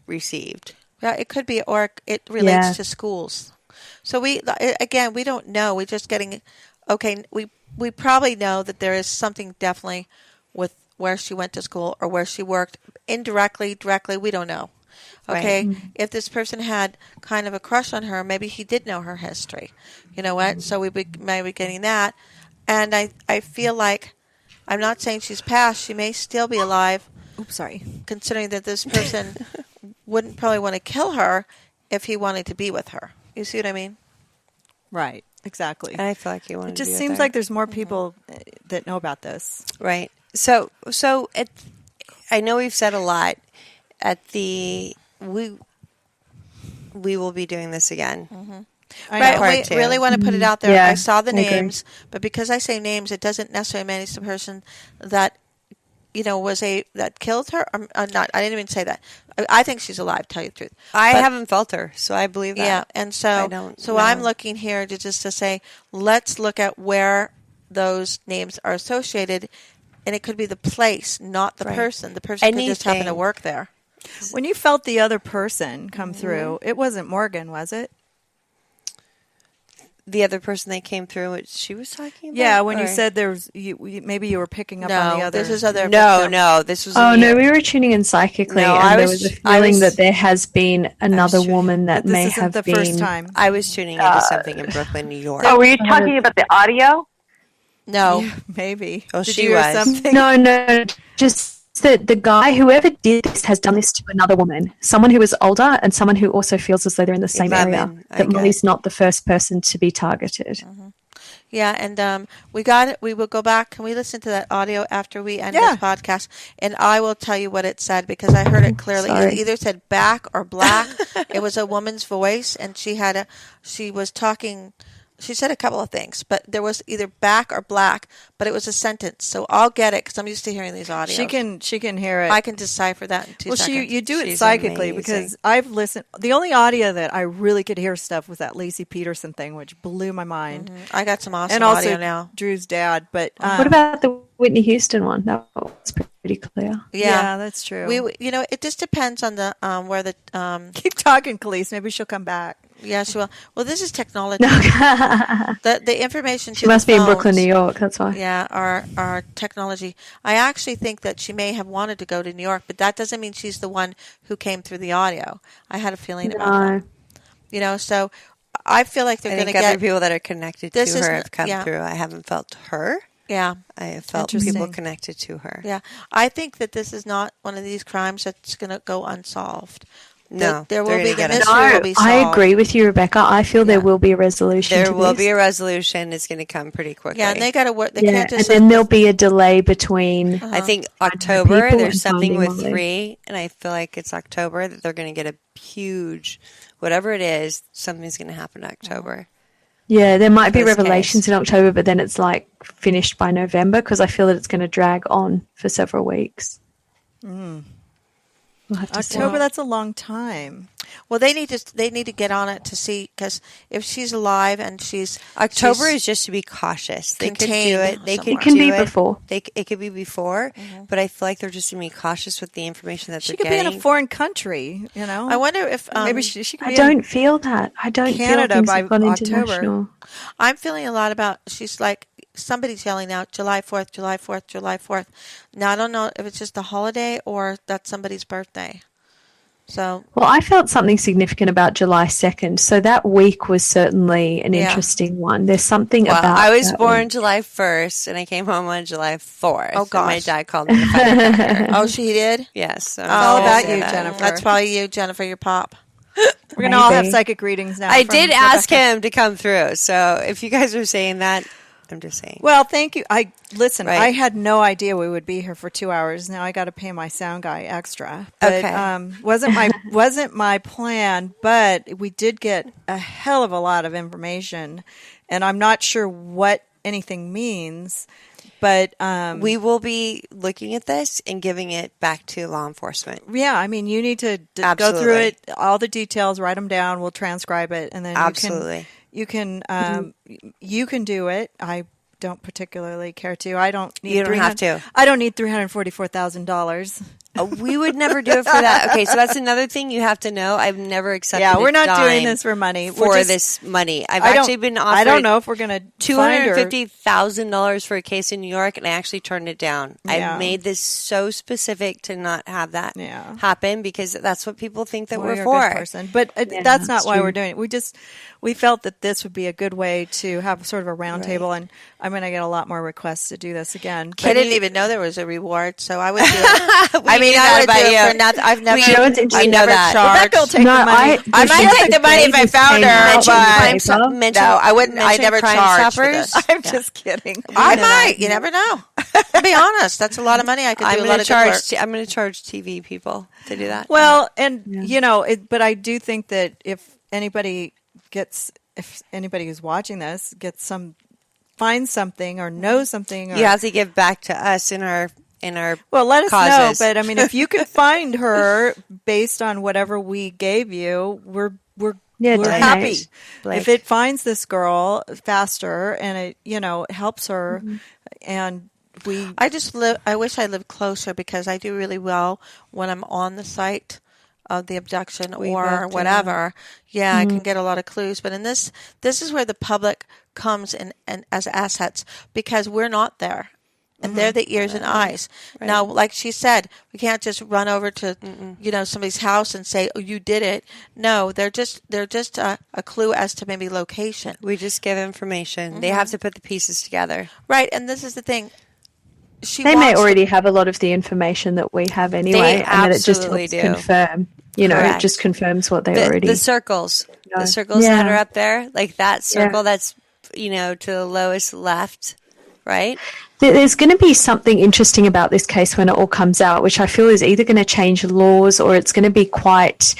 received. Yeah, it could be, or it relates Yeah. to schools. So we don't know. We're just getting, okay, we probably know that there is something definitely with where she went to school or where she worked. Indirectly, directly, we don't know. Okay, if this person had kind of a crush on her, maybe he did know her mister. You know what? So we may be getting that. And I feel like, I'm not saying she's passed. She may still be alive. Oops, sorry. Considering that this person wouldn't probably want to kill her if he wanted to be with her. You see what I mean? Right. Exactly. And I feel like he wanted It to just be with seems her. like there's more people that know about this. Right. So I know we've said a lot. We will be doing this again. I Right, know. Part we two. really want to put it out there. Yeah, I saw the I agree. names, but because I say names, it doesn't necessarily mean it's the person that that killed her. Or not. I didn't even say that. I think she's alive. Tell you the truth. I But- haven't felt her, so I believe that. Yeah, and I so don't I'm know. looking here to say let's look at where those names are associated, and it could be the place, not the Right. person. The person could just happen to Anything. work there. When you felt the other person come through, it wasn't Morgan, was it? the other person that came through, what she was talking about? Yeah, when you said maybe you were picking up on the other. This is other. No, this was. Oh no, we were tuning in psychically, No, and there was a feeling that there has been another tuning- woman that But this may isn't have the been. first time. I was tuning into something in Brooklyn, New York. Oh, were you talking about the audio? No. Maybe. Oh, Did she you hear was. something? No, just that the guy, whoever did this, has done this to another woman, someone who is older and someone who also feels as though they're in the same area. 11, I That guess. Mollie's not the first person to be targeted. Yeah, and we got it. We will go back. Can we listen to that audio after we end Yeah. this podcast? And I will tell you what it said because I heard it clearly. Sorry. It either said back or black. It was a woman's voice, and she was talking. She said a couple of things, but there was either back or black, but it was a sentence. So I'll get it because I'm used to hearing these audios. She can hear it. I can decipher that in 2 well, seconds. you do it She's psychically amazing. because I've listened. The only audio that I really could hear stuff was that Lacey Peterson thing, which blew my mind, I got some awesome and also audio now. Drew's dad. But What about the Whitney Houston one? That was pretty clear. yeah, that's true. It just depends on the where the Keep talking, Khalees. Maybe she'll come back. yeah, she will. Well, this is technology. The information She must be in Brooklyn, New York. That's why. Yeah, our technology. I actually think that she may have wanted to go to New York, but that doesn't mean she's the one who came through the audio. I had a feeling about that. So I feel like they're I going to think other get. people that are connected to This is her n- have come yeah. through. I haven't felt her. Yeah, I have felt people Interesting. connected to her. yeah. I think that this is not one of these crimes that's going to go unsolved. No, there will they're be gonna the get it. mystery will be solved. I agree with you, Rebecca. I feel there will be a resolution. There to will this. be a resolution. It's going to come pretty quickly. Yeah, and they got to work. They Yeah, can't and just. then there'll be a delay between. I think October, people there's and something finding with Mollie. 3, and I feel like it's October that they're going to get a huge, whatever it is, something's going to happen in October. Yeah, there might be This revelations case. in October, but then it's like finished by November because I feel that it's going to drag on for several weeks. We'll have to see. October. That's a long time. Well, they need to get on it to see because if she's alive and October she's is just to be cautious. They could do contained it. They somewhere. could It can do be it. before. It could be before, but I feel like they're just going to be cautious with the information that She they're could be getting. in a foreign country. You know. I wonder if Maybe she could I be don't feel that. I don't Canada feel things by have gone October. international. I'm feeling a lot about. She's like somebody's yelling out July 4th, July 4th, July 4th. Now I don't know if it's just a holiday or that's somebody's birthday. So Well, I felt something significant about July 2nd. So that week was certainly an Yeah. interesting one. There's something Well, about I was that born week. July 1st, and I came home on July 4th. Oh, and my gosh. dad called me a firecracker. oh, she did. Yes. So It's all I'm about gonna you, say that. Jennifer. That's probably you, Jennifer. Your pop. We're gonna all have Maybe. psychic readings now. I from did ask Rebecca. him to come through. So if you guys are saying that, I'm just saying. Well, thank you. Listen. Right. I had no idea we would be here for 2 hours. Now I got to pay my sound guy extra. But, Okay. wasn't my plan. But we did get a hell of a lot of information, and I'm not sure what anything means. But We will be looking at this and giving it back to law enforcement. yeah, I mean, you need to go through Absolutely. it, all the details, write them down. We'll transcribe it, and then Absolutely. you can do it. I don't particularly care to. I don't need. You don't have to. I don't need $344,000. We would never do it for that. Okay, so that's another thing you have to know. I've never accepted. Yeah, we're a not doing dime this for money. For We're just- this money, I've I don't- actually been offered. I don't know if we're going to $250,000 for a case in New York, and I actually turned it down. Yeah. I made this so specific to not have that Yeah. happen because that's what people think that we're you're for. a good person. But that's not that's why true. we're doing it. We felt that this would be a good way to have sort of a round table, and I'm going to get a lot more requests to do this again. I But didn't even know there was a reward, so I would do it. I mean, knew I that would about do it you. for nothing. I've never, We know it's- we know never that. charged. Rebecca will take No, the money. I might take the money if I found her, but Mention- no, I wouldn't. I mention never Crime charged for Stoppers. this. I'm just kidding. I might. You never know. To be honest, that's a lot of money. I could I'm do a going lot to of good work. charge. I'm going to charge TV people to do that. Well, and but I do think that if anybody who's watching this finds something or knows something, or, you have to give back to us in our well, let us causes. know. But I mean, if you can find her based on whatever we gave you, we're donate. happy. Blake. If it finds this girl faster and it helps her, and I just live. I wish I lived closer because I do really well when I'm on the site. of the abduction We or both do. whatever. Yeah, I can get a lot of clues. But in this is where the public comes in and as assets, because we're not there. And they're the ears and eyes. Right. Now, like she said, we can't just run over to somebody's house and say, "Oh, you did it." No, they're just a clue as to maybe location. We just give information. They have to put the pieces together. Right, and this is the thing. They may already have a lot of the information that we have anyway, and then it just absolutely helps do. confirm. It Correct. just confirms what they already. The circles, know. the circles Yeah. that are up there, like that circle that's to the lowest left, right? There's going to be something interesting about this case when it all comes out, which I feel is either going to change laws or it's going to be quite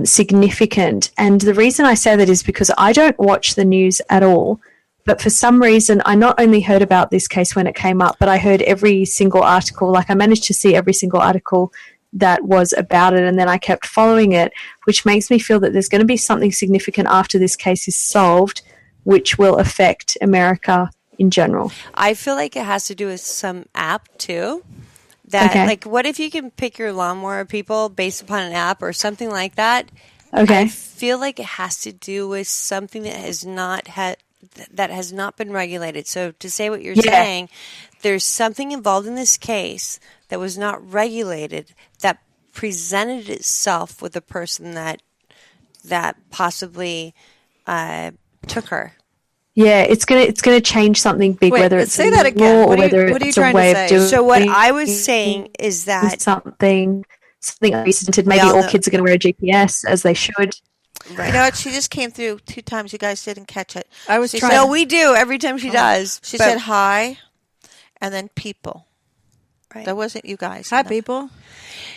significant. And the reason I say that is because I don't watch the news at all. But for some reason, I not only heard about this case when it came up, but I heard every single article. Like I managed to see every single article that was about it, and then I kept following it, which makes me feel that there's going to be something significant after this case is solved, which will affect America in general. I feel like it has to do with some app too. That like, what if you can pick your lawnmower people based upon an app or something like that? Okay. I feel like it has to do with something that has not been regulated. So to say what you're saying, there's something involved in this case that was not regulated that presented itself with a person that possibly took her. Yeah, it's gonna change something big, Wait, whether it's say a that law again. or What are you- whether what are you it's a trying to way say? of doing. So what I was saying is that something unprecedented. Maybe all kids are going to wear a GPS as they should. Right. You know what? She just came through 2 times. You guys didn't catch it. I was She trying. said- no, we do every time she does. She but- said hi, and then people. Right. That wasn't you guys. Hi, No. people.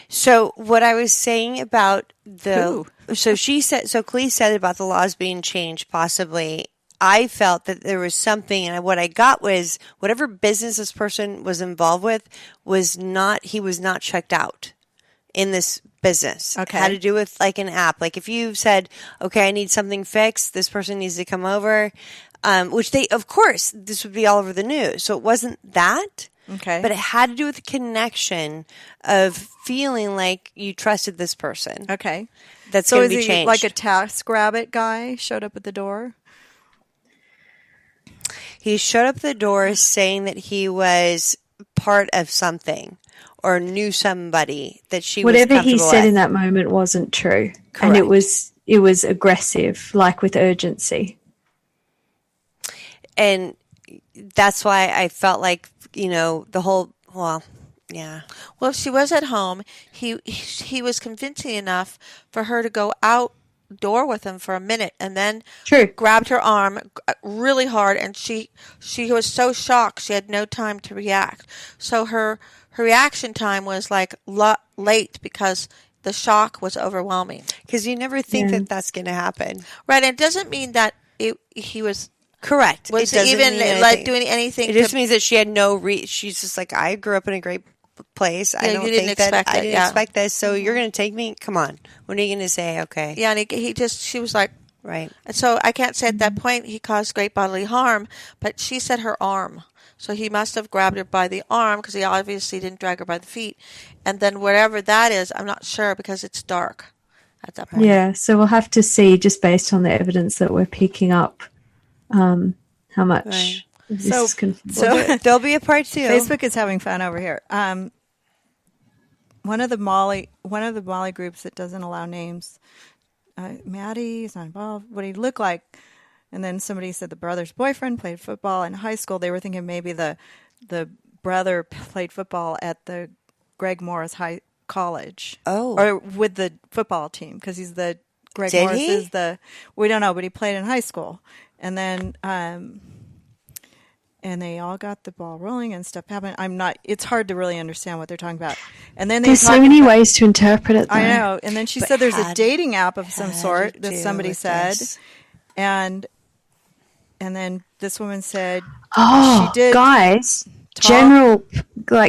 So what I was saying about Who? so Clee said about the laws being changed possibly. I felt that there was something, and what I got was whatever business this person was involved with he was not checked out in this business. Okay. It had to do with like an app. Like if you said, okay, I need something fixed, this person needs to come over, which of course, this would be all over the news. So it wasn't that. Okay. But it had to do with the connection of feeling like you trusted this person. Okay. That's So going is to be he changed. like a TaskRabbit guy showed up at the door? He showed up at the door saying that he was part of something or knew somebody that she was Whatever he comfortable said with. in that moment wasn't true, Correct. and it was aggressive, like with urgency. And that's why I felt like, the whole, yeah. Well, if she was at home, he was convincing enough for her to go outdoor with him for a minute, and then grabbed her arm really hard, and she was so shocked she had no time to react. So her reaction time was like late because the shock was overwhelming. Because you never think that that's going to happen. Right, and it doesn't mean that he was correct. Was it doesn't even mean like doing anything. It just means that she had no she's just like, I grew up in a great place. I don't think that I didn't expect this. So you're going to take me? Come on. When are you going to say okay? Yeah, and she was like, right. And so I can't say at that point he caused great bodily harm, but she said her arm. So he must have grabbed her by the arm because he obviously didn't drag her by the feet. And then wherever that is, I'm not sure because it's dark at that point. Yeah, so we'll have to see, just based on the evidence that we're picking up, how much this is confirmed. So there'll be a part 2. Facebook is having fun over here. One of the Mollie groups that doesn't allow names. Maddie is not involved. What he looked like, and then somebody said the brother's boyfriend played football in high school. They were thinking maybe the brother played football at the Greg Morris High College. Oh, or with the football team because he's the Greg Did Morris he? is the we don't know, but he played in high school, and then and they all got the ball rolling and stuff happened. It's hard to really understand what they're talking about. And then there's so many ways to interpret it, though. I know. And then she said there's a dating app of some sort that somebody said. And then this woman said she did guys, general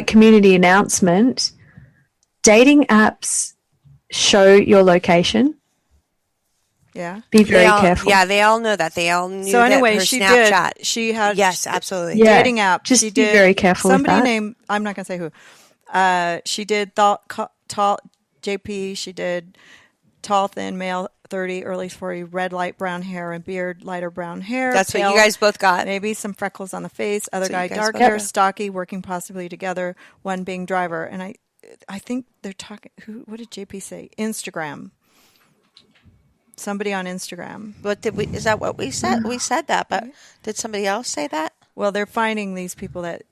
community announcement. Dating apps show your location. Yeah. Be very careful. Yeah, they all know that. They all knew so anyway, that her she Snapchat. did. She had yes, absolutely. Yeah. dating app. Just she be did very careful with somebody that. named I'm not going to say who. She did JP, she did tall, thin, male, 30, early 40, red, light brown hair and beard, lighter brown hair. That's pale, what you guys both got. Maybe some freckles on the face. Other So guy, you guys dark both hair, got. stocky, working possibly together. One being driver. And I think they're talking. What did JP say? Instagram. Somebody on Instagram. What did we? Is that what we said? We said that, but did somebody else say that? Well, they're finding these people that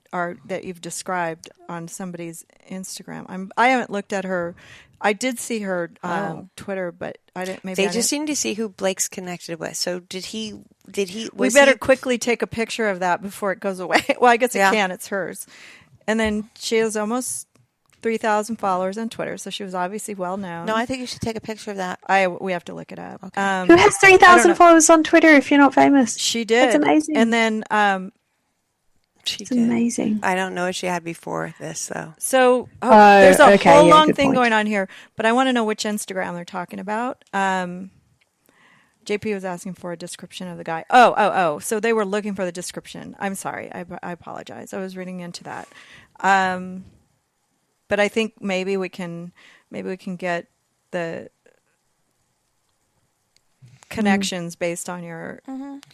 you've described on somebody's Instagram. I haven't looked at her. I did see her Twitter, but I didn't. Maybe They just need to see who Blake's connected with. So did he? We better quickly take a picture of that before it goes away. Well, I guess it can. It's hers. And then she has almost 3,000 followers on Twitter, so she was obviously well known. No, I think you should take a picture of that. We have to look it up. Okay. Who has 3,000 followers on Twitter if you're not famous? She did. That's amazing. And then it's amazing. I don't know what she had before this, though. So there's a whole long good thing point. going on here, but I want to know which Instagram they're talking about. JP was asking for a description of the guy. Oh. So they were looking for the description. I'm sorry. I apologize. I was reading into that. But I think maybe we can get the connections based on your.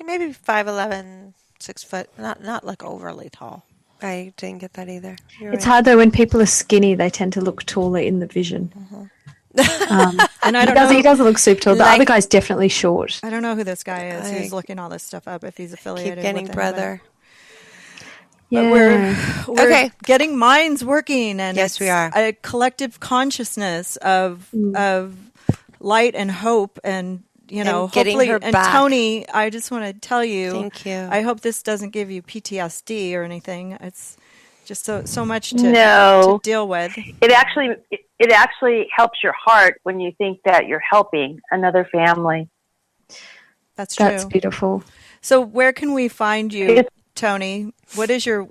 Maybe 5'11", 6 foot, not like overly tall. I didn't get that either. It's hard though when people are skinny; they tend to look taller in the vision. And I don't know. He doesn't look super tall. The other guy's definitely short. I don't know who this guy is. Who's looking all this stuff up? If he's affiliated, Keep getting with brother. But we're Okay. getting minds working, and Yes, we are. a collective consciousness of light and hope, and getting hopefully. her And back. Toni, I just want to tell you, Thank you. I hope this doesn't give you PTSD or anything. It's just so much to deal with. It actually helps your heart when you think that you're helping another family. That's true. That's beautiful. So where can we find you, Toni? What's your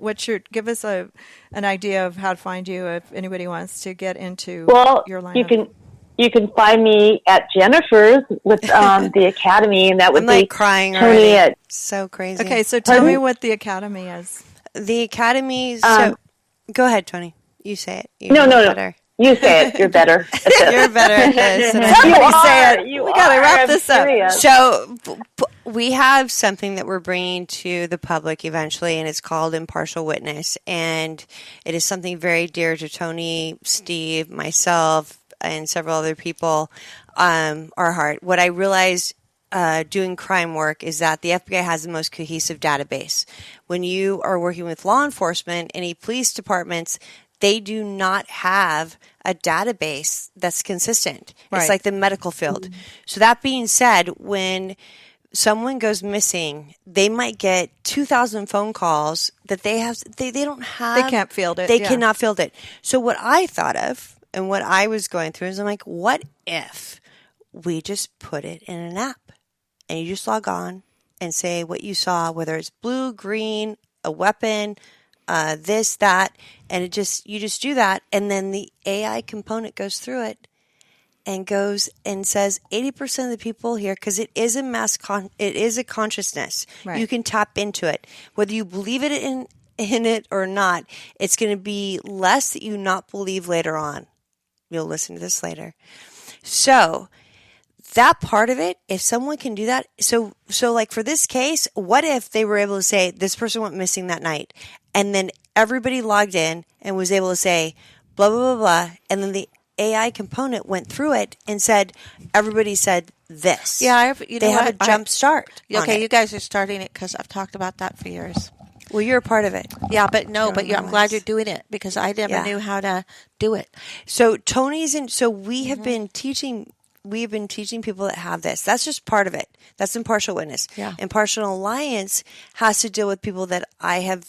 give us an idea of how to find you if anybody wants to get into your line. You can find me at Jennifer's with the Academy, and that would I'm be like crying Toni already. at. So crazy. Okay, so tell me what the Academy is. The Academy. Go ahead, Toni. You say it. You No. better. You say it. You're better. You're better at this. than I am. Somebody say it. We got to wrap this up. So we have something that we're bringing to the public eventually, and it's called Impartial Witness. And it is something very dear to Toni, Steve, myself, and several other people, our heart. What I realized doing crime work is that the FBI has the most cohesive database. When you are working with law enforcement, any police departments, they do not have a database that's consistent. Right. It's like the medical field. So that being said, when someone goes missing, they might get 2,000 phone calls that they don't have. They can't field it. They yeah. cannot field it. So what I thought of and what I was going through is I'm like, what if we just put it in an app and you just log on and say what you saw, whether it's blue, green, a weapon, this, that, and you just do that, and then the AI component goes through it and goes and says 80% of the people here, because it is it is a consciousness. Right. You can tap into it, whether you believe it in it or not. It's going to be less that you not believe later on. You'll listen to this later. So that part of it, if someone can do that, so like for this case, what if they were able to say this person went missing that night, and then everybody logged in and was able to say blah blah blah blah, and then the AI component went through it and said everybody said this. Yeah, they have a jump start. Okay, you guys are starting it because I've talked about that for years. Well, you're a part of it. Yeah, but I'm glad you're doing it because I never knew how to do it. So Toni's in. So we have been teaching. We have been teaching people that have this. That's just part of it. That's impartial witness. Yeah. Impartial alliance has to deal with people that I have,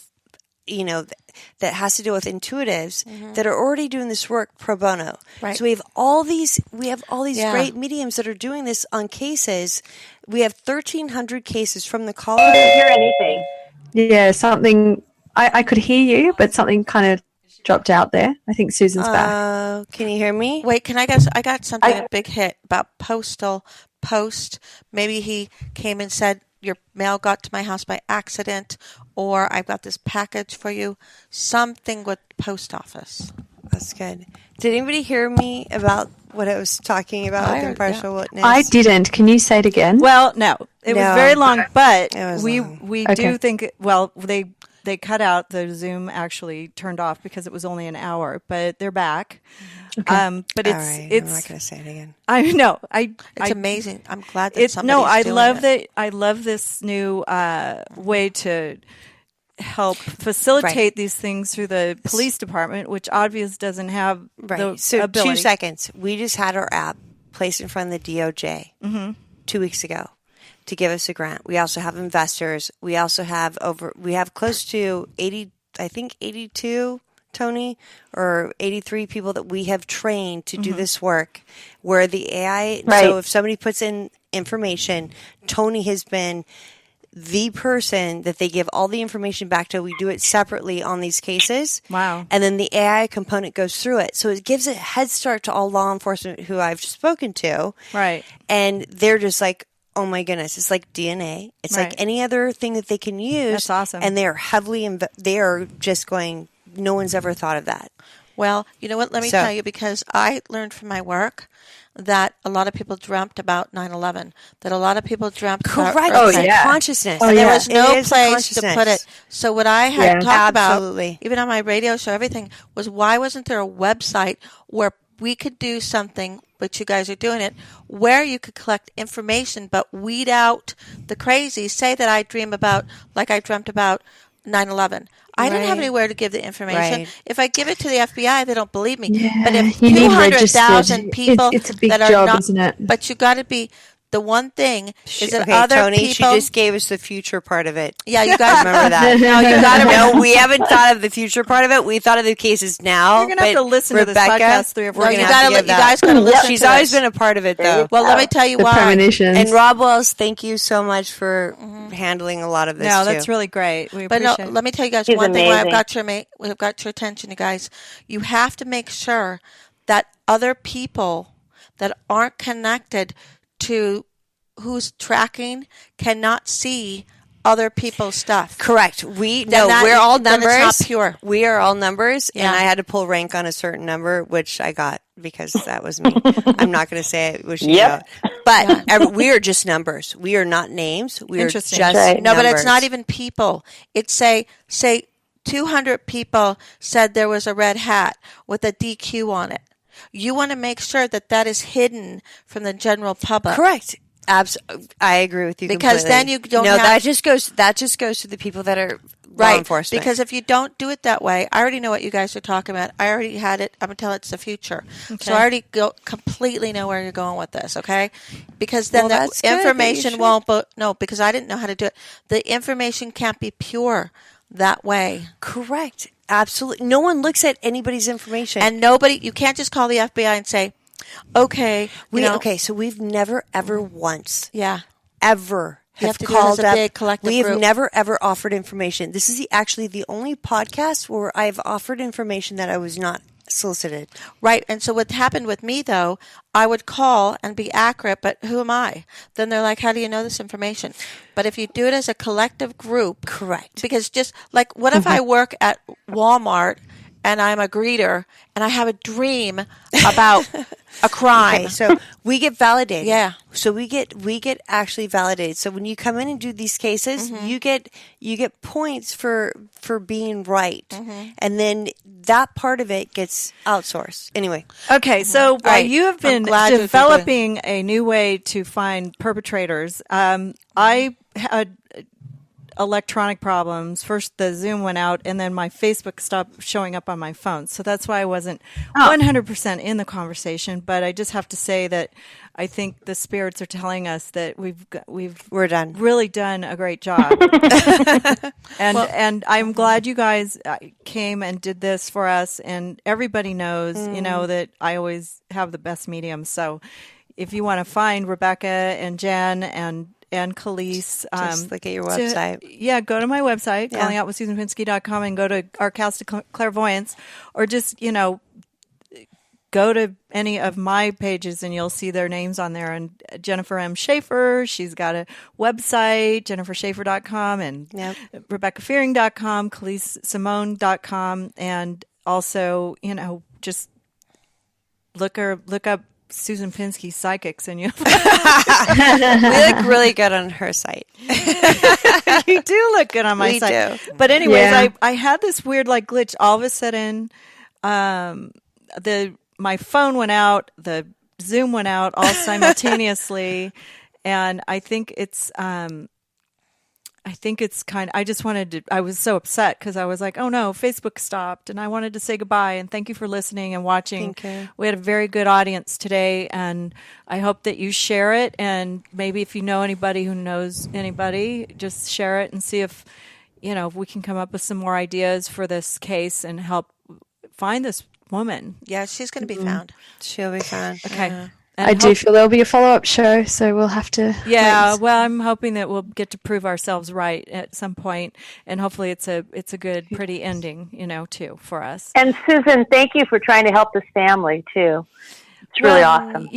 that has to deal with intuitives that are already doing this work pro bono. Right. So we have all these great mediums that are doing this on cases. We have 1,300 cases from the call. I didn't hear anything. Yeah, something. I could hear you, but something kind of dropped out there. I think Susan's back. Can you hear me? Wait, can I guess? I got something a big hit about post. Maybe he came and said your mail got to my house by accident, or I've got this package for you. Something with post office. That's good. Did anybody hear me about what I was talking about with impartial witness? I didn't. Can you say it again? Well, no, it was very long, but we long. do think. Well, they cut out the Zoom. Actually, turned off because it was only an hour, but they're back. Okay. But All it's right, it's. I'm not going to say it again. I know. It's amazing. I'm glad that It's somebody's I doing love it. that. I love this new way to help facilitate these things through the police department, which obviously doesn't have the So ability. 2 seconds. We just had our app placed in front of the DOJ 2 weeks ago to give us a grant. We also have investors. We also have close to 80, I think 82, Tony, or 83 people that we have trained to do this work where the AI, so if somebody puts in information, Tony has been the person that they give all the information back to. We do it separately on these cases. Wow. And then the AI component goes through it. So it gives a head start to all law enforcement who I've spoken to. Right. And they're just like, oh my goodness, it's like DNA. It's Right. like any other thing that they can use. That's awesome. And they're heavily, they are just going, no one's ever thought of that. Well, you know what? Let me tell you, because I learned from my work that a lot of people dreamt about 9/11, that a lot of people dreamt about Correct. earthquakes. Consciousness. And there was It no is place to consciousness. put it. So what I had talked Absolutely. about, even on my radio show, everything, was why wasn't there a website where we could do something, but you guys are doing it, where you could collect information but weed out the crazy. Say that I dream about, like I dreamt about 9/11. I didn't have anywhere to give the information. Right. If I give it to the FBI, they don't believe me. Yeah, But if you need 200,000 registered. people It's a big that are job, not, isn't it? but you got to be. The one thing is that Okay, other Tony, people. she just gave us the future part of it. Yeah, you guys Remember that? No, you got to. No, we haven't thought of the future part of it. We thought of the cases now. You're gonna have but to listen to this Rebecca, podcast 3 or 4 we're No, gonna you have to gotta. give You that. guys got to listen. She's to always this. been a part of it, though. Well, let me tell you The why. premonitions. And Rob Wells, thank you so much for handling a lot of this. No, too. that's really great. We But appreciate no, it. let me tell you guys He's one thing. Why amazing. we've got your attention, you guys. You have to make sure that other people that aren't connected to who's tracking cannot see other people's stuff. Correct. that- We're all then it's numbers. not pure. We are all numbers, Yeah. and I had to pull rank on a certain number, which I got because that was me. I'm not going to say it was but we are just numbers. We are not names. We are just Interesting. Right. No, but it's numbers. not even people. It's say 200 people said there was a red hat with a DQ on it. You want to make sure that that is hidden from the general public. Correct. I agree with you Because completely. then you don't No, have- that just goes to the people that are law Right, enforcement. because if you don't do it that way, I already know what you guys are talking about. I already had it up until it's the future. So I already completely know where you're going with this, okay? Because then Well, the that's good that you information should. won't, no, because I didn't know how to do it. The information can't be pure that way. Correct. Absolutely. No one looks at anybody's information. And you can't just call the FBI and say, okay, So we've never, ever once, You ever have have to do it as called a up. big collective We have group. never, ever offered information. This is actually the only podcast where I've offered information that I was not solicited. Right. And so what happened with me, though, I would call and be accurate, but who am I? Then they're like, how do you know this information? But if you do it as a collective group. Correct. Because just like, what if I work at Walmart and I'm a greeter and I have a dream about a crime? Okay, so we get validated. Yeah. So we get actually validated. So when you come in and do these cases, you get points for being right, and then that part of it gets outsourced. Anyway, Okay, so right. you have been glad you're developing a new way to find perpetrators. I had electronic problems. First, the Zoom went out, and then my Facebook stopped showing up on my phone. So that's why I wasn't 100% in the conversation. But I just have to say that I think the spirits are telling us that we're done. really done a great job. and I'm glad you guys came and did this for us. And everybody knows, that I always have the best medium. So if you want to find Rebecca and Jen and Khalees, Just look at your website. go to my website, callingoutwithsusanpinsky.com, and go to our cast of clairvoyance, or just, go to any of my pages and you'll see their names on there. And Jennifer M. Schaefer, she's got a website, jenniferschaefer.com, and RebeccaFearing.com, KhaleesSimone.com, and also, just look up Susan Pinsky Psychics, and you We look really good on her site. you do look good on my site. Do. But anyways, Yeah. I had this weird like glitch. All of a sudden, my phone went out, the Zoom went out all simultaneously, and I think it's I just wanted to, I was so upset because I was like, oh no, Facebook stopped, and I wanted to say goodbye and thank you for listening and watching. Thank you. We had a very good audience today, and I hope that you share it, and maybe if you know anybody who knows anybody, just share it and see if we can come up with some more ideas for this case and help find this woman. Yeah, she's going to be found. She'll be fine. Okay. I do feel there'll be a follow-up show, so we'll have to. Yeah, wait. well, I'm hoping that we'll get to prove ourselves right at some point, and hopefully it's a good, pretty ending, too, for us. And Susan, thank you for trying to help this family too. It's really awesome.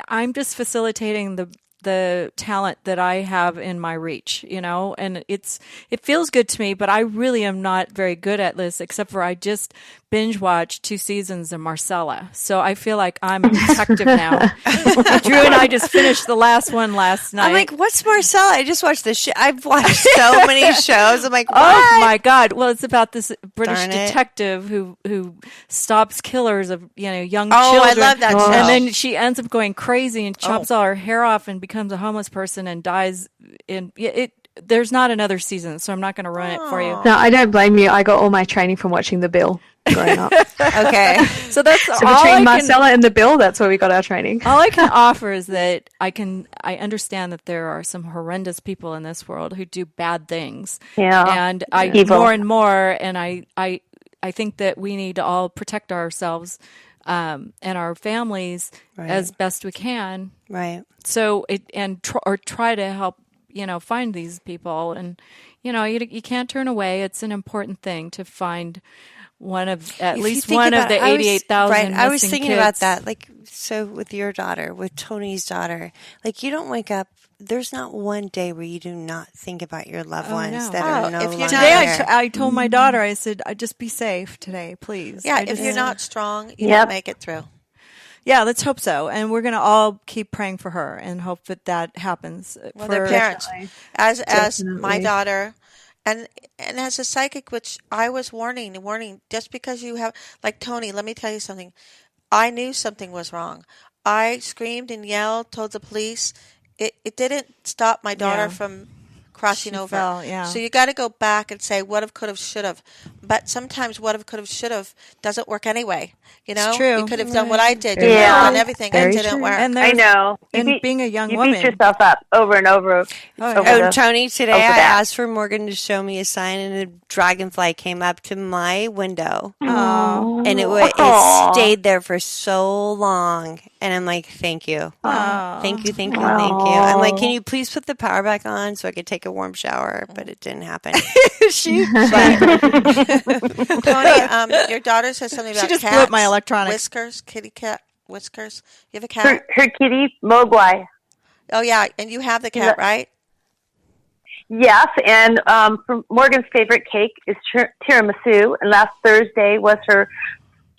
I'm just facilitating the talent that I have in my reach, and it feels good to me, but I really am not very good at this, except for I just binge watched 2 seasons of Marcella. So I feel like I'm a detective now. Drew and I just finished the last one last night. I'm like, what's Marcella? I just watched this shit. I've watched so many shows. I'm like, what? oh my God. Well, it's about this British Darn it. detective who stops killers of, young Oh, I children. love that show. And then she ends up going crazy and chops all her hair off and becomes a homeless person and dies there's not another season, so I'm not going to ruin it for you. No, I don't blame you. I got all my training from watching The Bill growing up. Okay. So that's So all between Marcella and The Bill, that's where we got our training. all I can offer is that I understand that there are some horrendous people in this world who do bad things. Yeah. And I Evil. more and more, and I think that we need to all protect ourselves and our families as best we can. Right. So try to help find these people, and you can't turn away. It's an important thing to find at least one of the 88,000 Right. I was missing thinking kids. about that. Like, so with your daughter, with Tony's daughter, like you don't wake up. There's not one day where you do not think about your loved ones no. that are no if you're longer Today there. I told my daughter, I said, just be safe today, please. Yeah, I if just- you're not strong, you Yep. don't make it through. Yeah, let's hope so. And we're going to all keep praying for her and hope that happens. Well, for their parents, as Definitely. my daughter, and as a psychic, which I was warning, just because you have, like Tony, let me tell you something. I knew something was wrong. I screamed and yelled, told the police. It didn't stop my daughter Yeah. from crossing She over. fell, yeah. So you got to go back and say what have, could have, should have. But sometimes what have, could have, should have doesn't work anyway. true. You could have done what I did. Yeah. You could have done everything. Very It didn't true. work. And I know. And being a young you woman. beat yourself up over and over. over the- Tony, today over I that. asked for Morgan to show me a sign, and a dragonfly came up to my window, Aw. and Aw. it stayed there for so long. And I'm like, thank you, thank you, thank you, thank you. I'm like, can you please put the power back on so I could take a warm shower? But it didn't happen. Tony, your daughter says something about just cats. blew up my electronics. Whiskers, kitty cat, Whiskers. You have a cat? her kitty, Mogwai. Oh, yeah, and you have the cat, right? Yes, and for Morgan's favorite cake is tiramisu, and last Thursday was her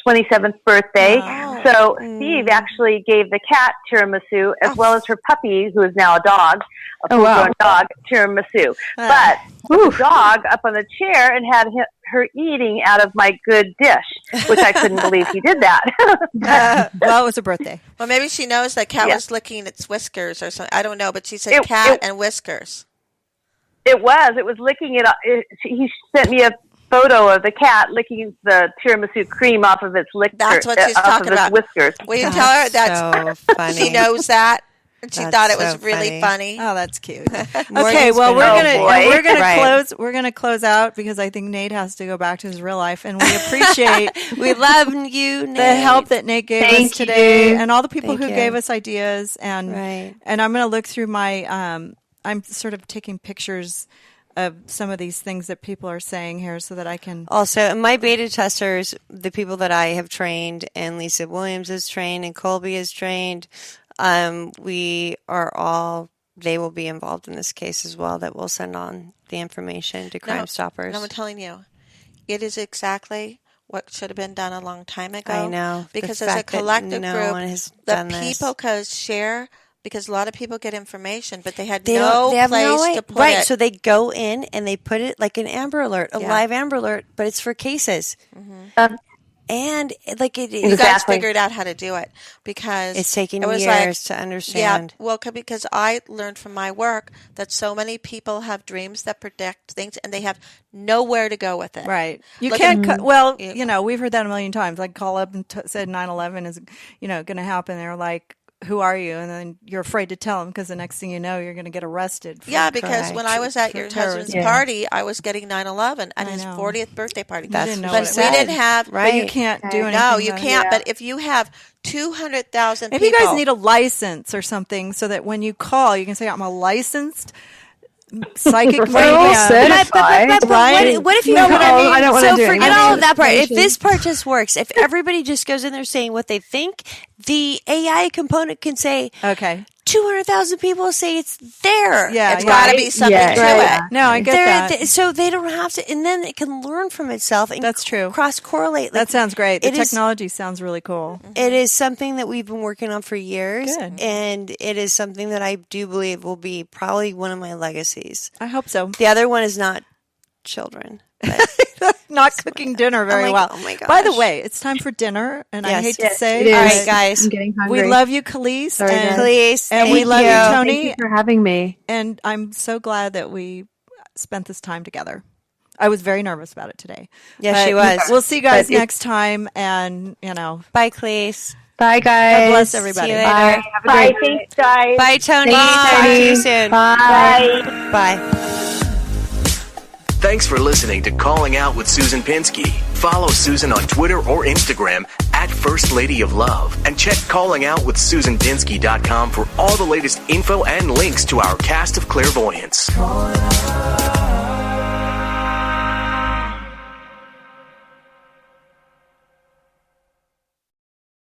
27th birthday. Oh. So Steve actually gave the cat tiramisu as well as her puppy, who is now a dog, a full-grown dog, tiramisu. But the dog up on the chair and had her eating out of my good dish, which I couldn't believe he did that. Well, it was a birthday. Well, maybe she knows that cat Yeah. was licking its whiskers or something. I don't know, but she said and whiskers. It was licking it. He sent me a photo of the cat licking the tiramisu cream off of its liquor. That's what she's off talking of its about. whiskers. Will you tell her that so funny. she knows that? And she That's thought it was so really funny. Oh, that's cute. Okay, Morgan's well, been- we're gonna Right. close. We're gonna close out because I think Nate has to go back to his real life, and we appreciate We love you, Nate. the help that Nate gave us Thank today, you. and all the people Thank who you. gave us ideas. And Right. and I'm gonna look through my. I'm sort of taking pictures of some of these things that people are saying here, so that I can. Also, my beta testers, the people that I have trained, and Lisa Williams is trained, and Colby is trained, we are all, they will be involved in this case as well, that will send on the information to Crime Stoppers. And I'm telling you, it is exactly what should have been done a long time ago. I know. Because The as a fact that collective no group, one has the done this. people could share, because a lot of people get information, but they had They no have place no way. to put Right, it. so they go in and they put it like an Amber Alert, a Yeah. live Amber Alert, but it's for cases. And like you guys Exactly. figured out how to do it, because it's taken it was years to Yeah, understand. well, because I learned from my work that so many people have dreams that predict things, and they have nowhere to go with it. Right. You Look can't, well, Yeah. you know, we've heard that a million times. I call up and said 9/11 is, you know, going to happen. They're like, who are you? And then you're afraid to tell them because the next thing you know, you're going to get arrested. For, Yeah, because Correct. when I was at For your terrorism. husband's Yeah. party, I was getting 9/11 at I his know. 40th birthday party. You didn't know but what it we was. didn't have. Right. But you can't do anything. No, you about it. can't. But if you have 200,000 Maybe people, you guys need a license or something so that when you call, you can say, I'm a licensed psychic We're all medium. certified. Right? What if you No, know what I mean? I don't wanna so do it. forget I all mean, of that part. If information. this part just works, if everybody just goes in there saying what they think, the AI component can say Okay. 200,000 people say it's there. Yeah. it's got to be something Yeah, to yeah. it. No, I get that. So they don't have to, and then it can learn from itself and That's true. cross correlate. That sounds great. The it is- technology sounds really cool. It is something that we've been working on for years, Good. and it is something that I do believe will be probably one of my legacies. I hope so. The other one is not children. Not cooking dinner very my- well. oh my By the gosh. way, it's time for dinner, and I Yes. hate to Yes, say, it is. All but right, guys. I'm getting hungry. we love you, Khalees, Sorry, and, guys. Please, and we thank love you, you. Toni. Thank you for having me. And I'm so glad that we spent this time together. I was very nervous about it today. Yes, she But was. We'll see you guys But it- next time, and you know, Bye, Cleese. Bye, guys. God bless everybody. See you later. Bye. Have a Bye. great Thanks, guys. Bye, Toni. Thank you, Talk to Toni. you soon. Bye. Bye. Thanks for listening to Calling Out with Susan Pinsky. Follow Susan on Twitter or Instagram at First Lady of Love. And check callingoutwithsusanpinsky.com for all the latest info and links to our cast of clairvoyants.